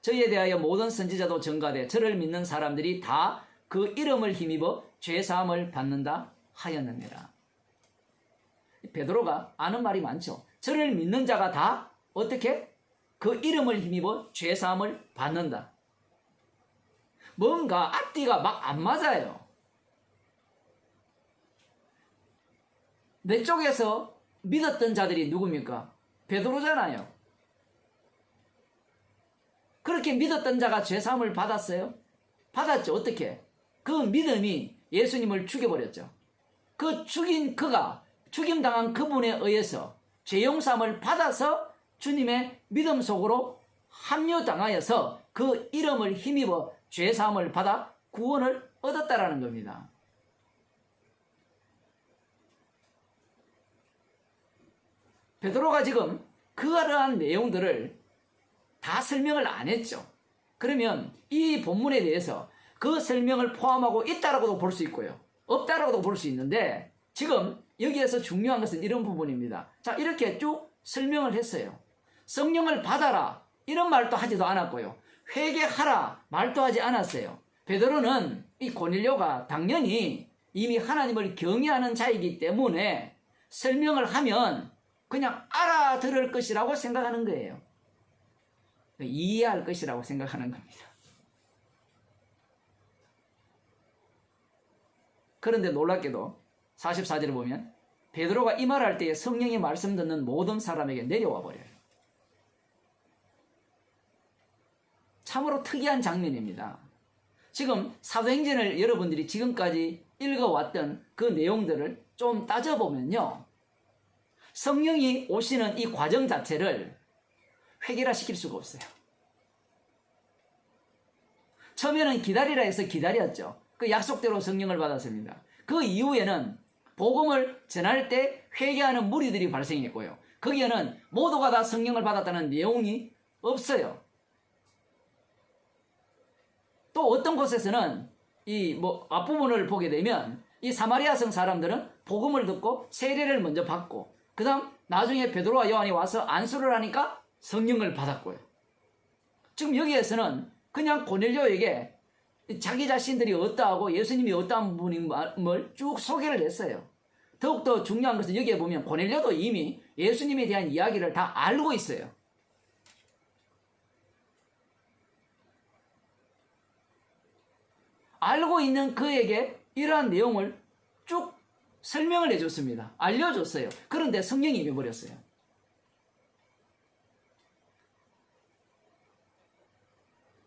저희에 대하여 모든 선지자도 증거하되 저를 믿는 사람들이 다 그 이름을 힘입어 죄사함을 받는다 하였느니라. 베드로가 아는 말이 많죠. 저를 믿는 자가 다 어떻게? 그 이름을 힘입어 죄사함을 받는다. 뭔가 앞뒤가 막 안 맞아요. 내 쪽에서 믿었던 자들이 누굽니까? 베드로잖아요. 그렇게 믿었던 자가 죄사함을 받았어요? 받았죠. 어떻게? 그 믿음이 예수님을 죽여버렸죠. 그 그가 죽임당한 그분에 의해서 죄용삼을 받아서 주님의 믿음 속으로 합류당하여서 그 이름을 힘입어 죄사함을 받아 구원을 얻었다라는 겁니다. 베드로가 지금 그러한 내용들을 다 설명을 안 했죠. 그러면 이 본문에 대해서 그 설명을 포함하고 있다라고도 볼 수 있고요. 없다라고도 볼 수 있는데 지금 여기에서 중요한 것은 이런 부분입니다. 자, 이렇게 쭉 설명을 했어요. 성령을 받아라 이런 말도 하지도 않았고요. 회개하라 말도 하지 않았어요. 베드로는 이 고넬료가 당연히 이미 하나님을 경외하는 자이기 때문에 설명을 하면 그냥 알아들을 것이라고 생각하는 거예요. 이해할 것이라고 생각하는 겁니다. 그런데 놀랍게도 44절에 보면 베드로가 이 말할 때에 성령이 말씀 듣는 모든 사람에게 내려와 버려요. 참으로 특이한 장면입니다. 지금 사도행전을 여러분들이 지금까지 읽어왔던 그 내용들을 좀 따져보면요, 성령이 오시는 이 과정 자체를 획일화시킬 수가 없어요. 처음에는 기다리라 해서 기다렸죠. 그 약속대로 성령을 받았습니다. 그 이후에는 복음을 전할 때 회개하는 무리들이 발생했고요. 거기에는 모두가 다 성령을 받았다는 내용이 없어요. 또 어떤 곳에서는 이 앞부분을 보게 되면 이 사마리아 성 사람들은 복음을 듣고 세례를 먼저 받고, 그 다음 나중에 베드로와 요한이 와서 안수를 하니까 성령을 받았고요. 지금 여기에서는 그냥 고넬료에게 자기 자신들이 어떠하고 예수님이 어떠한 분임을 쭉 소개를 했어요. 더욱더 중요한 것은 여기에 보면 고넬료도 이미 예수님에 대한 이야기를 다 알고 있어요. 알고 있는 그에게 이러한 내용을 쭉 설명을 해줬습니다. 알려줬어요. 그런데 성령이 임해버렸어요.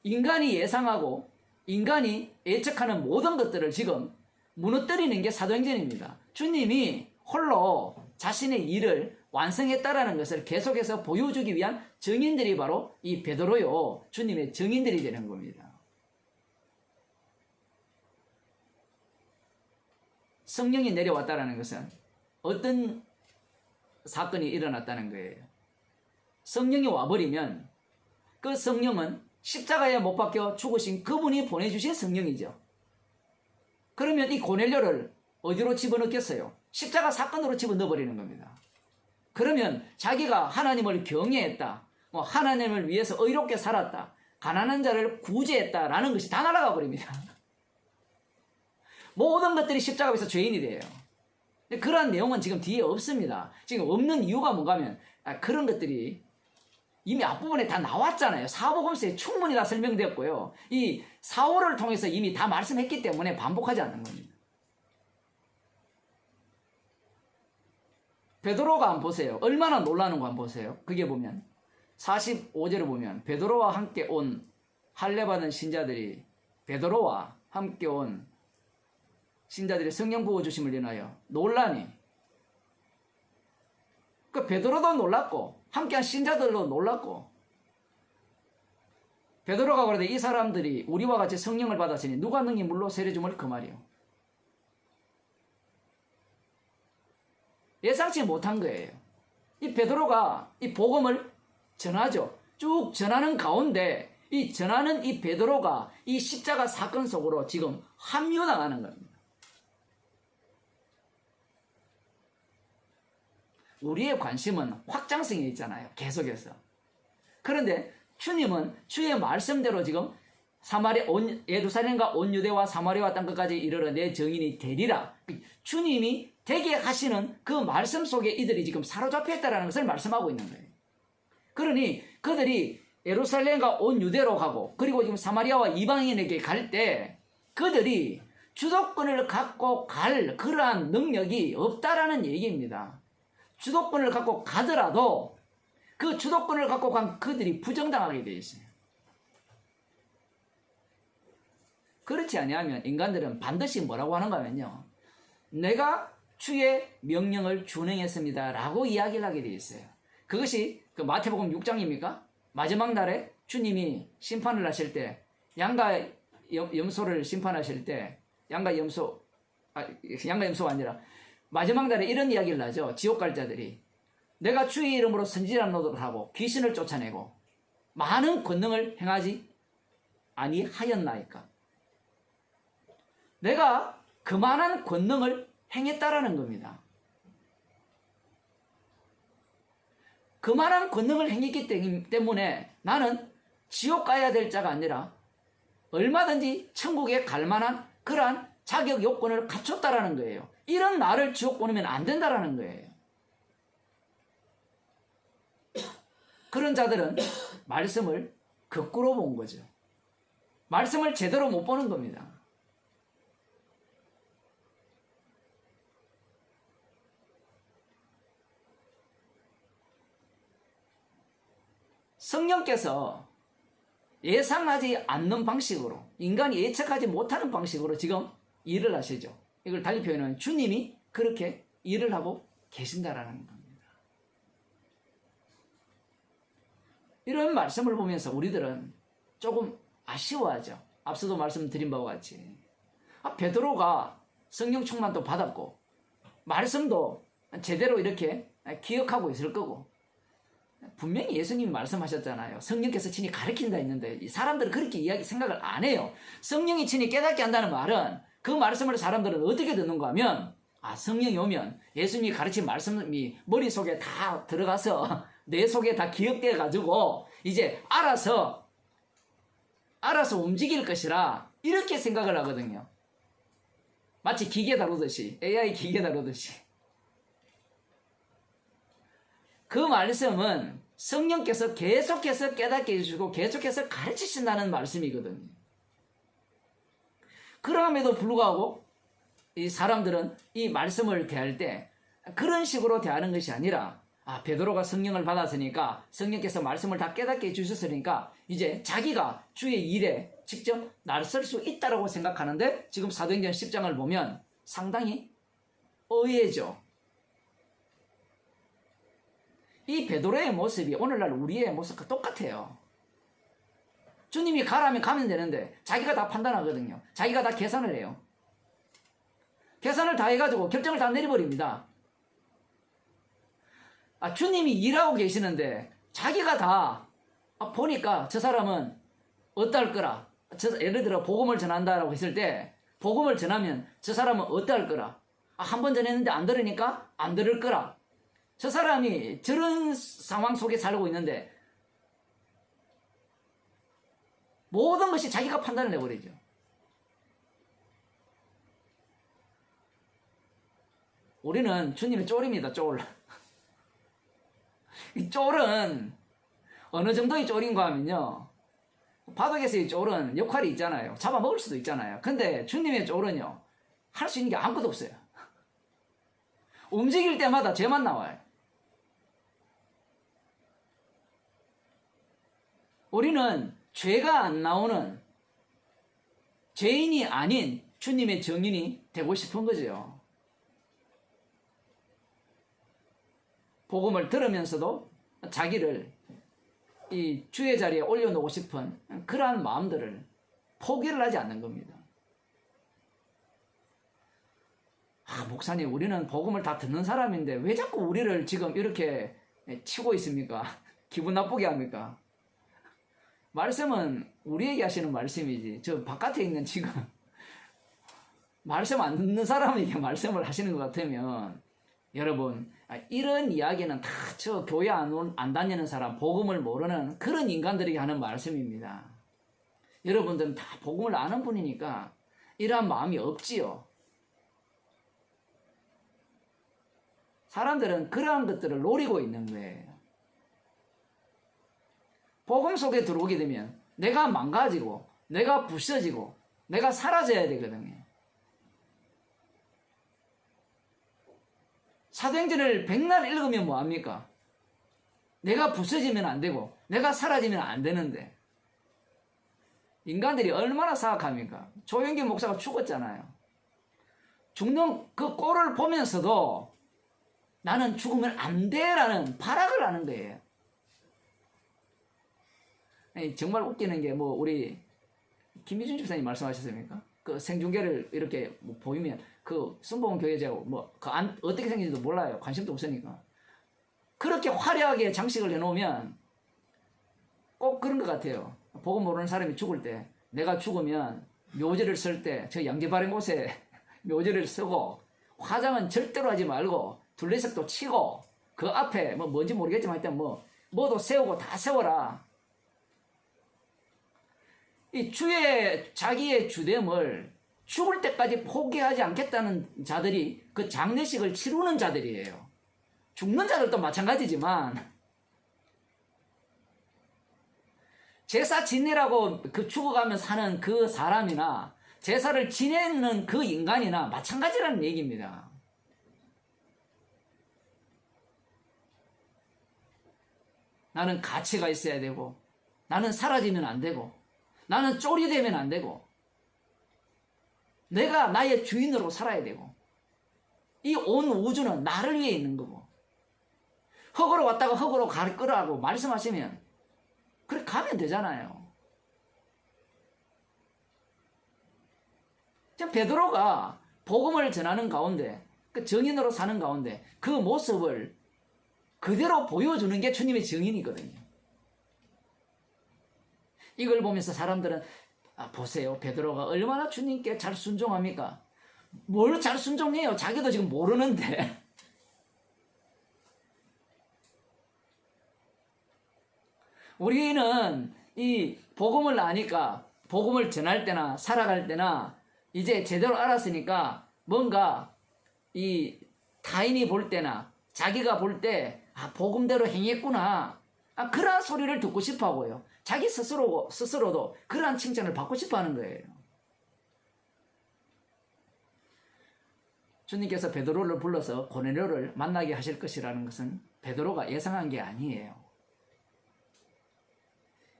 인간이 예상하고 인간이 예측하는 모든 것들을 지금 무너뜨리는 게 사도행전입니다. 주님이 홀로 자신의 일을 완성했다라는 것을 계속해서 보여주기 위한 증인들이 바로 이 베드로요, 주님의 증인들이 되는 겁니다. 성령이 내려왔다는 것은 어떤 사건이 일어났다는 거예요. 성령이 와버리면 그 성령은 십자가에 못 박혀 죽으신 그분이 보내주신 성령이죠. 그러면 이 고넬료를 어디로 집어넣겠어요? 십자가 사건으로 집어넣어버리는 겁니다. 그러면 자기가 하나님을 경외했다, 하나님을 위해서 의롭게 살았다, 가난한 자를 구제했다라는 것이 다 날아가 버립니다. 모든 것들이 십자가 앞에서 죄인이 돼요. 그러한 내용은 지금 뒤에 없습니다. 지금 없는 이유가 뭔가 하면 그런 것들이 이미 앞부분에 다 나왔잖아요. 사복음서에 충분히 다 설명되었고요. 이 사울을 통해서 이미 다 말씀했기 때문에 반복하지 않는 겁니다. 베드로가 한번 보세요. 얼마나 놀라는 거 한번 보세요. 그게 보면 45절에 보면 베드로와 함께 온 할례받은 신자들이, 베드로와 함께 온 신자들이 성령 부어주심을 인하여 놀라니, 그 베드로도 놀랐고 함께한 신자들도 놀랐고, 베드로가 그러되 이 사람들이 우리와 같이 성령을 받았으니 누가 능히 물로 세례 줌을, 그 말이요. 예상치 못한 거예요. 이 베드로가 이 복음을 전하죠. 쭉 전하는 가운데 이 전하는 이 베드로가 이 십자가 사건 속으로 지금 합류당하는 겁니다. 우리의 관심은 확장성에 있잖아요. 계속해서. 그런데 주님은 주의 말씀대로 지금 예루살렘과 온 유대와 사마리아 땅 끝까지 이르러 내 증인이 되리라. 주님이 되게 하시는 그 말씀 속에 이들이 지금 사로잡혀 있다는 것을 말씀하고 있는 거예요. 그러니 그들이 예루살렘과 온 유대로 가고, 그리고 지금 사마리아와 이방인에게 갈 때 그들이 주도권을 갖고 갈 그러한 능력이 없다라는 얘기입니다. 주도권을 갖고 가더라도 그 주도권을 갖고 간 그들이 부정당하게 되어 있어요. 그렇지 아니하면 인간들은 반드시 뭐라고 하는가 하면요, 내가 주의 명령을 준행했습니다 라고 이야기를 하게 되어 있어요. 그것이 그 마태복음 6장입니까? 마지막 날에 주님이 심판을 하실 때, 양과 염소를 심판하실 때, 양과 염소가 아니라 마지막 날에 이런 이야기를 하죠. 지옥 갈 자들이 내가 주의 이름으로 선지자는 노릇을 하고 귀신을 쫓아내고 많은 권능을 행하지 아니하였나이까. 내가 그만한 권능을 행했다라는 겁니다. 그만한 권능을 행했기 때문에 나는 지옥 가야 될 자가 아니라 얼마든지 천국에 갈 만한 그러한 자격 요건을 갖췄다라는 거예요. 이런 나를 지옥 보내면 안 된다라는 거예요. 그런 자들은 말씀을 거꾸로 본 거죠. 말씀을 제대로 못 보는 겁니다. 성령께서 예상하지 않는 방식으로, 인간이 예측하지 못하는 방식으로 지금 일을 하시죠. 이걸 달리 표현하면 주님이 그렇게 일을 하고 계신다라는 겁니다. 이런 말씀을 보면서 우리들은 조금 아쉬워하죠. 앞서도 말씀드린 바와 같이 베드로가 성령 충만도 받았고 말씀도 제대로 이렇게 기억하고 있을 거고, 분명히 예수님이 말씀하셨잖아요. 성령께서 친히 가르친다 했는데 이 사람들은 그렇게 생각을 안 해요. 성령이 친히 깨닫게 한다는 말은 그 말씀을 사람들은 어떻게 듣는가 하면 성령이 오면 예수님이 가르친 말씀이 머릿속에 다 들어가서 내 속에 다 기억돼 가지고 이제 알아서 움직일 것이라 이렇게 생각을 하거든요. 마치 기계 다루듯이, AI 기계 다루듯이. 그 말씀은 성령께서 계속해서 깨닫게 해주시고 계속해서 가르치신다는 말씀이거든요. 그럼에도 불구하고 이 사람들은 이 말씀을 대할 때 그런 식으로 대하는 것이 아니라 베드로가 성령을 받았으니까 성령께서 말씀을 다 깨닫게 해주셨으니까 이제 자기가 주의 일에 직접 나설 수 있다고 생각하는데, 지금 사도행전 10장을 보면 상당히 의외죠. 이 베드로의 모습이 오늘날 우리의 모습과 똑같아요. 주님이 가라면 가면 되는데 자기가 다 판단하거든요. 자기가 다 계산을 해요. 계산을 다 해가지고 결정을 다 내려버립니다. 주님이 일하고 계시는데 자기가 다 보니까 저 사람은 어떨 거라. 예를 들어 복음을 전한다라고 했을 때 복음을 전하면 저 사람은 어떨 거라. 한 번 전했는데 안 들으니까 안 들을 거라. 저 사람이 저런 상황 속에 살고 있는데 모든 것이 자기가 판단을 해버리죠. 우리는 주님의 쫄입니다. 쫄. 이 쫄은 어느 정도의 쫄인가 하면요, 바닥에서의 쫄은 역할이 있잖아요. 잡아먹을 수도 있잖아요. 근데 주님의 쫄은요, 할 수 있는 게 아무것도 없어요. 움직일 때마다 죄만 나와요. 우리는 죄가 안 나오는 죄인이 아닌 주님의 증인이 되고 싶은 거죠. 복음을 들으면서도 자기를 이 주의 자리에 올려놓고 싶은 그러한 마음들을 포기를 하지 않는 겁니다. 목사님, 우리는 복음을 다 듣는 사람인데 왜 자꾸 우리를 지금 이렇게 치고 있습니까? 기분 나쁘게 합니까? 말씀은 우리에게 하시는 말씀이지, 저 바깥에 있는 지금 말씀 안 듣는 사람에게 말씀을 하시는 것 같으면, 여러분, 이런 이야기는 다 저 교회 안 다니는 사람, 복음을 모르는 그런 인간들에게 하는 말씀입니다. 여러분들은 다 복음을 아는 분이니까 이러한 마음이 없지요. 사람들은 그러한 것들을 노리고 있는 거예요. 복음 속에 들어오게 되면 내가 망가지고 내가 부서지고 내가 사라져야 되거든요. 사도행전을 백날 읽으면 뭐합니까? 내가 부서지면 안 되고 내가 사라지면 안 되는데 인간들이 얼마나 사악합니까? 조영기 목사가 죽었잖아요. 죽는 그 꼴을 보면서도 나는 죽으면 안 돼라는 발악을 하는 거예요. 정말 웃기는 게 우리 김희준 집사님 말씀하셨습니까? 그 생중계를 이렇게 보이면 그 순복음 교회 제가 어떻게 생긴지도 몰라요. 관심도 없으니까. 그렇게 화려하게 장식을 해놓으면 꼭 그런 것 같아요. 복음 모르는 사람이 죽을 때, 내가 죽으면 묘지를 쓸 때 저 양지 바른 곳에 묘지를 쓰고 화장은 절대로 하지 말고 둘레색도 치고 그 앞에 뭔지 모르겠지만 일단 뭐도 세우고 다 세워라. 이 자기의 주됨을 죽을 때까지 포기하지 않겠다는 자들이 그 장례식을 치르는 자들이에요. 죽는 자들도 마찬가지지만 제사 지내라고 그 죽어가며 사는 그 사람이나 제사를 지내는 그 인간이나 마찬가지라는 얘기입니다. 나는 가치가 있어야 되고 나는 사라지면 안 되고 나는 쫄이 되면 안 되고 내가 나의 주인으로 살아야 되고, 이 온 우주는 나를 위해 있는 거고, 흙으로 왔다가 흙으로 갈 거라고 말씀하시면 그래 가면 되잖아요. 지금 베드로가 복음을 전하는 가운데, 그 증인으로 사는 가운데 그 모습을 그대로 보여주는 게 주님의 증인이거든요. 이걸 보면서 사람들은 보세요, 베드로가 얼마나 주님께 잘 순종합니까? 뭘 잘 순종해요? 자기도 지금 모르는데. 우리는 이 복음을 아니까, 복음을 전할 때나 살아갈 때나 이제 제대로 알았으니까 뭔가 이 타인이 볼 때나 자기가 볼 때 복음대로 행했구나, 그러한 소리를 듣고 싶어 하고요. 자기 스스로도 그러한 칭찬을 받고 싶어 하는 거예요. 주님께서 베드로를 불러서 고넬료를 만나게 하실 것이라는 것은 베드로가 예상한 게 아니에요.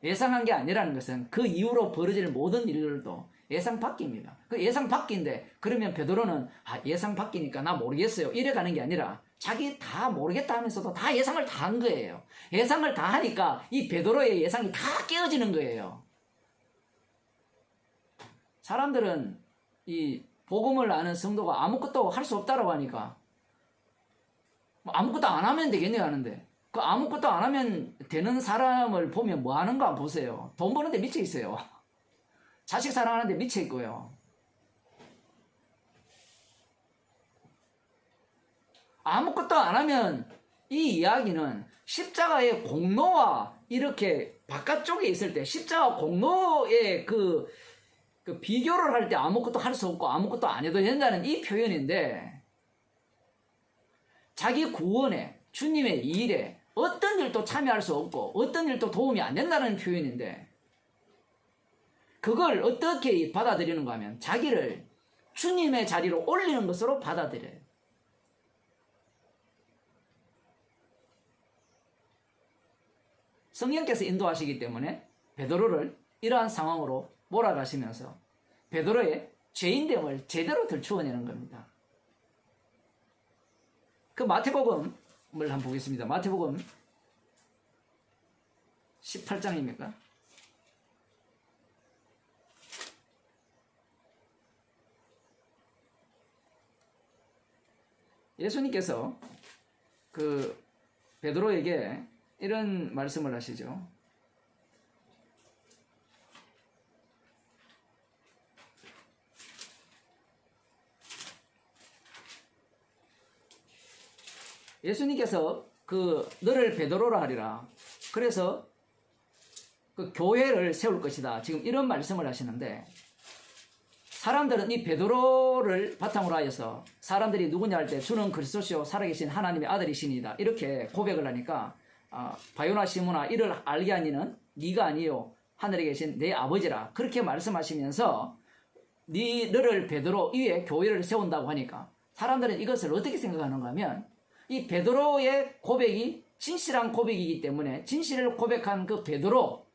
예상한 게 아니라는 것은 그 이후로 벌어질 모든 일들도 예상 밖입니다. 그 예상 밖인데, 그러면 베드로는 예상 밖이니까 나 모르겠어요 이래 가는 게 아니라 자기 다 모르겠다 하면서도 다 예상을 다 한 거예요. 예상을 다 하니까 이 베드로의 예상이 다 깨어지는 거예요. 사람들은 이 복음을 아는 성도가 아무것도 할 수 없다고 하니까 아무것도 안 하면 되겠네 하는데, 그 아무것도 안 하면 되는 사람을 보면 뭐 하는가 보세요. 돈 버는데 미쳐 있어요. 자식 사랑하는데 미쳐 있고요. 아무것도 안 하면, 이 이야기는 십자가의 공로와 이렇게 바깥쪽에 있을 때 십자가 공로의 그 비교를 할 때 아무것도 할 수 없고 아무것도 안 해도 된다는 이 표현인데, 자기 구원에, 주님의 일에 어떤 일도 참여할 수 없고 어떤 일도 도움이 안 된다는 표현인데, 그걸 어떻게 받아들이는가 하면 자기를 주님의 자리로 올리는 것으로 받아들여요. 성령께서 인도하시기 때문에 베드로를 이러한 상황으로 몰아가시면서 베드로의 죄인됨을 제대로 들추어내는 겁니다. 그 마태복음을 한번 보겠습니다. 마태복음 18장입니까? 예수님께서 그 베드로에게 이런 말씀을 하시죠. 예수님께서 너를 베드로라 하리라. 그래서 그 교회를 세울 것이다. 지금 이런 말씀을 하시는데, 사람들은 이 베드로를 바탕으로 하여서 사람들이 누구냐 할 때 주는 그리스도시요 살아계신 하나님의 아들이시니다 이렇게 고백을 하니까 바요나 시몬아 이를 알게 하니는 네가 아니요 하늘에 계신 내 아버지라 그렇게 말씀하시면서 너를 베드로 위에 교회를 세운다고 하니까 사람들은 이것을 어떻게 생각하는가 하면, 이 베드로의 고백이 진실한 고백이기 때문에 진실을 고백한 그 베드로,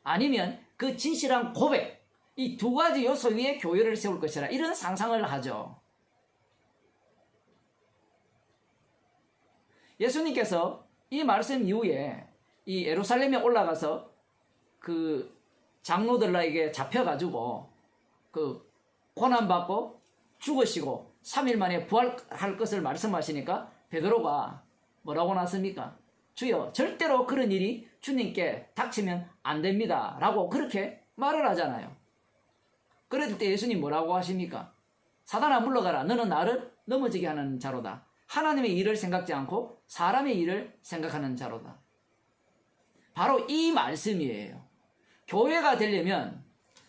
아니면 그 진실한 고백, 이 두 가지 요소 위에 교회를 세울 것이라 이런 상상을 하죠. 예수님께서 이 말씀 이후에 이 예루살렘에 올라가서 그 장로들에게 잡혀가지고 그 고난받고 죽으시고 3일 만에 부활할 것을 말씀하시니까 베드로가 뭐라고 나섭니까? 주여, 절대로 그런 일이 주님께 닥치면 안 됩니다 라고 그렇게 말을 하잖아요. 그럴 때 예수님 뭐라고 하십니까? 사단아 물러가라, 너는 나를 넘어지게 하는 자로다. 하나님의 일을 생각지 않고 사람의 일을 생각하는 자로다. 바로 이 말씀이에요. 교회가 되려면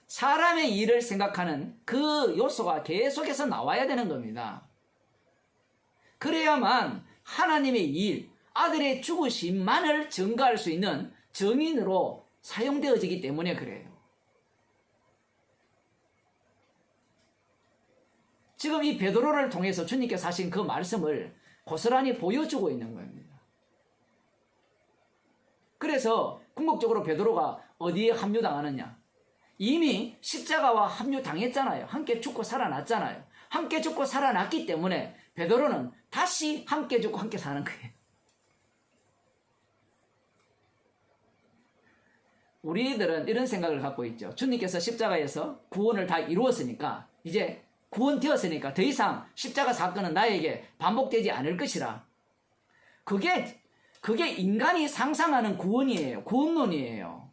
사람의 일을 생각하는 그 요소가 계속해서 나와야 되는 겁니다. 그래야만 하나님의 일, 아들의 죽으심만을 증거할 수 있는 증인으로 사용되어지기 때문에 그래요. 지금 이 베드로를 통해서 주님께서 하신 그 말씀을 고스란히 보여주고 있는 겁니다. 그래서 궁극적으로 베드로가 어디에 합류당하느냐? 이미 십자가와 합류당했잖아요. 함께 죽고 살아났잖아요. 함께 죽고 살아났기 때문에 베드로는 다시 함께 죽고 함께 사는 거예요. 우리들은 이런 생각을 갖고 있죠. 주님께서 십자가에서 구원을 다 이루었으니까, 이제 구원되었으니까 더 이상 십자가 사건은 나에게 반복되지 않을 것이라. 그게 인간이 상상하는 구원이에요. 구원론이에요.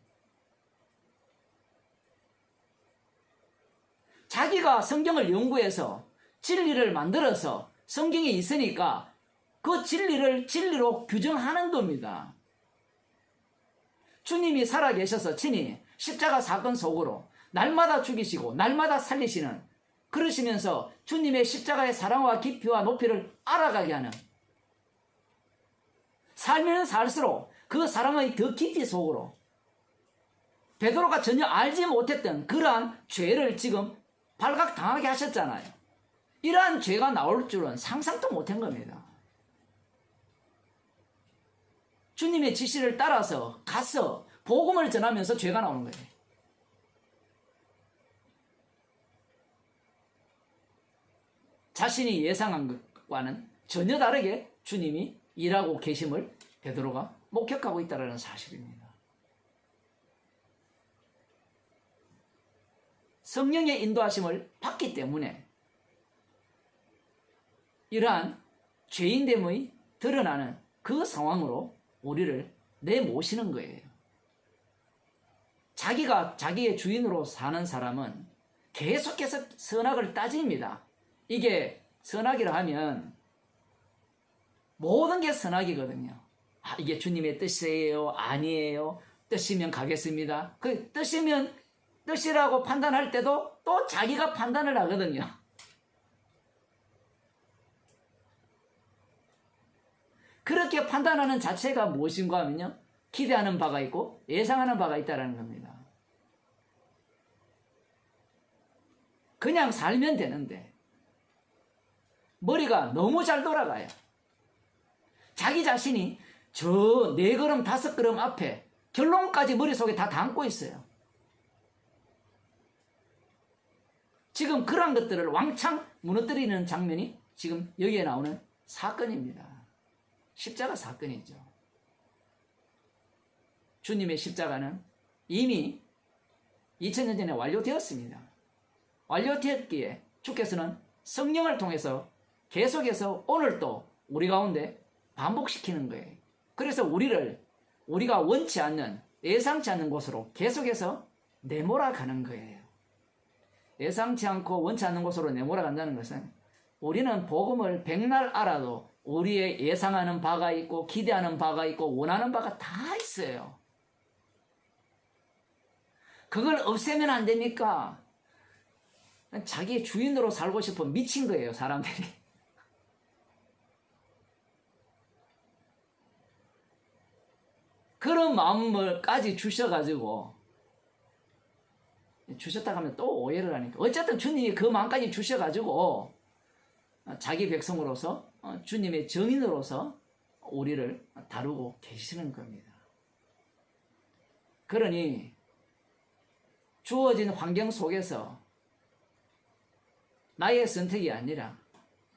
자기가 성경을 연구해서 진리를 만들어서 성경에 있으니까 그 진리를 진리로 규정하는 겁니다. 주님이 살아계셔서 친히 십자가 사건 속으로 날마다 죽이시고 날마다 살리시는, 그러시면서 주님의 십자가의 사랑과 깊이와 높이를 알아가게 하는, 살면 살수록 그 사랑의 더 깊이 속으로 베드로가 전혀 알지 못했던 그러한 죄를 지금 발각당하게 하셨잖아요. 이러한 죄가 나올 줄은 상상도 못한 겁니다. 주님의 지시를 따라서 가서 복음을 전하면서 죄가 나오는 거예요. 자신이 예상한 것과는 전혀 다르게 주님이 일하고 계심을 베드로가 목격하고 있다는 사실입니다. 성령의 인도하심을 받기 때문에 이러한 죄인됨의 드러나는 그 상황으로 우리를 내모시는 거예요. 자기가 자기의 주인으로 사는 사람은 계속해서 선악을 따집니다. 이게 선악이라 하면 모든 게 선악이거든요. 이게 주님의 뜻이에요? 아니에요? 뜻이면 가겠습니다. 그 뜻이면 뜻이라고 판단할 때도 또 자기가 판단을 하거든요. 그렇게 판단하는 자체가 무엇인가 하면요, 기대하는 바가 있고 예상하는 바가 있다는 겁니다. 그냥 살면 되는데 머리가 너무 잘 돌아가요. 자기 자신이 저 4걸음 5걸음 앞에 결론까지 머릿속에 다 담고 있어요. 지금 그러한 것들을 왕창 무너뜨리는 장면이 지금 여기에 나오는 사건입니다. 십자가 사건이죠. 주님의 십자가는 이미 2000년 전에 완료되었습니다. 완료되었기에 주께서는 성령을 통해서 계속해서 오늘도 우리 가운데 반복시키는 거예요. 그래서 우리가 원치 않는, 예상치 않는 곳으로 계속해서 내몰아가는 거예요. 예상치 않고 원치 않는 곳으로 내몰아간다는 것은 우리는 복음을 백날 알아도 우리의 예상하는 바가 있고 기대하는 바가 있고 원하는 바가 다 있어요. 그걸 없애면 안 됩니까? 자기의 주인으로 살고 싶어 미친 거예요, 사람들이. 그런 마음을까지 주셔가지고, 주셨다고 하면 또 오해를 하니까, 어쨌든 주님이 그 마음까지 주셔가지고 자기 백성으로서, 주님의 정인으로서 우리를 다루고 계시는 겁니다. 그러니 주어진 환경 속에서 나의 선택이 아니라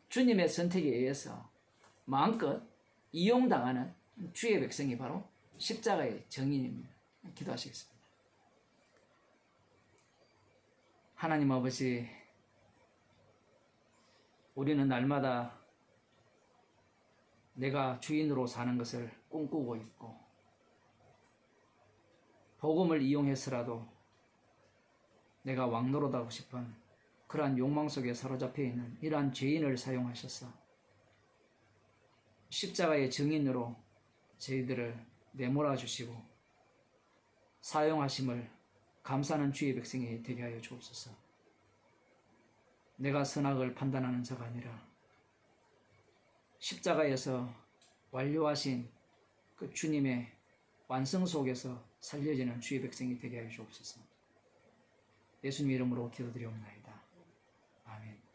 주님의 선택에 의해서 마음껏 이용당하는 주의 백성이 바로 십자가의 정인입니다. 기도하시겠습니다. 하나님 아버지, 우리는 날마다 내가 주인으로 사는 것을 꿈꾸고 있고, 복음을 이용해서라도 내가 왕노릇하고 싶은 그러한 욕망 속에 사로잡혀 있는 이러한 죄인을 사용하셔서 십자가의 정인으로 저희들을 내몰아 주시고 사용하심을 감사하는 주의 백성이 되게 하여 주옵소서. 내가 선악을 판단하는 자가 아니라 십자가에서 완료하신 그 주님의 완성 속에서 살려지는 주의 백성이 되게 하여 주옵소서. 예수님 이름으로 기도드리옵나이다. 아멘.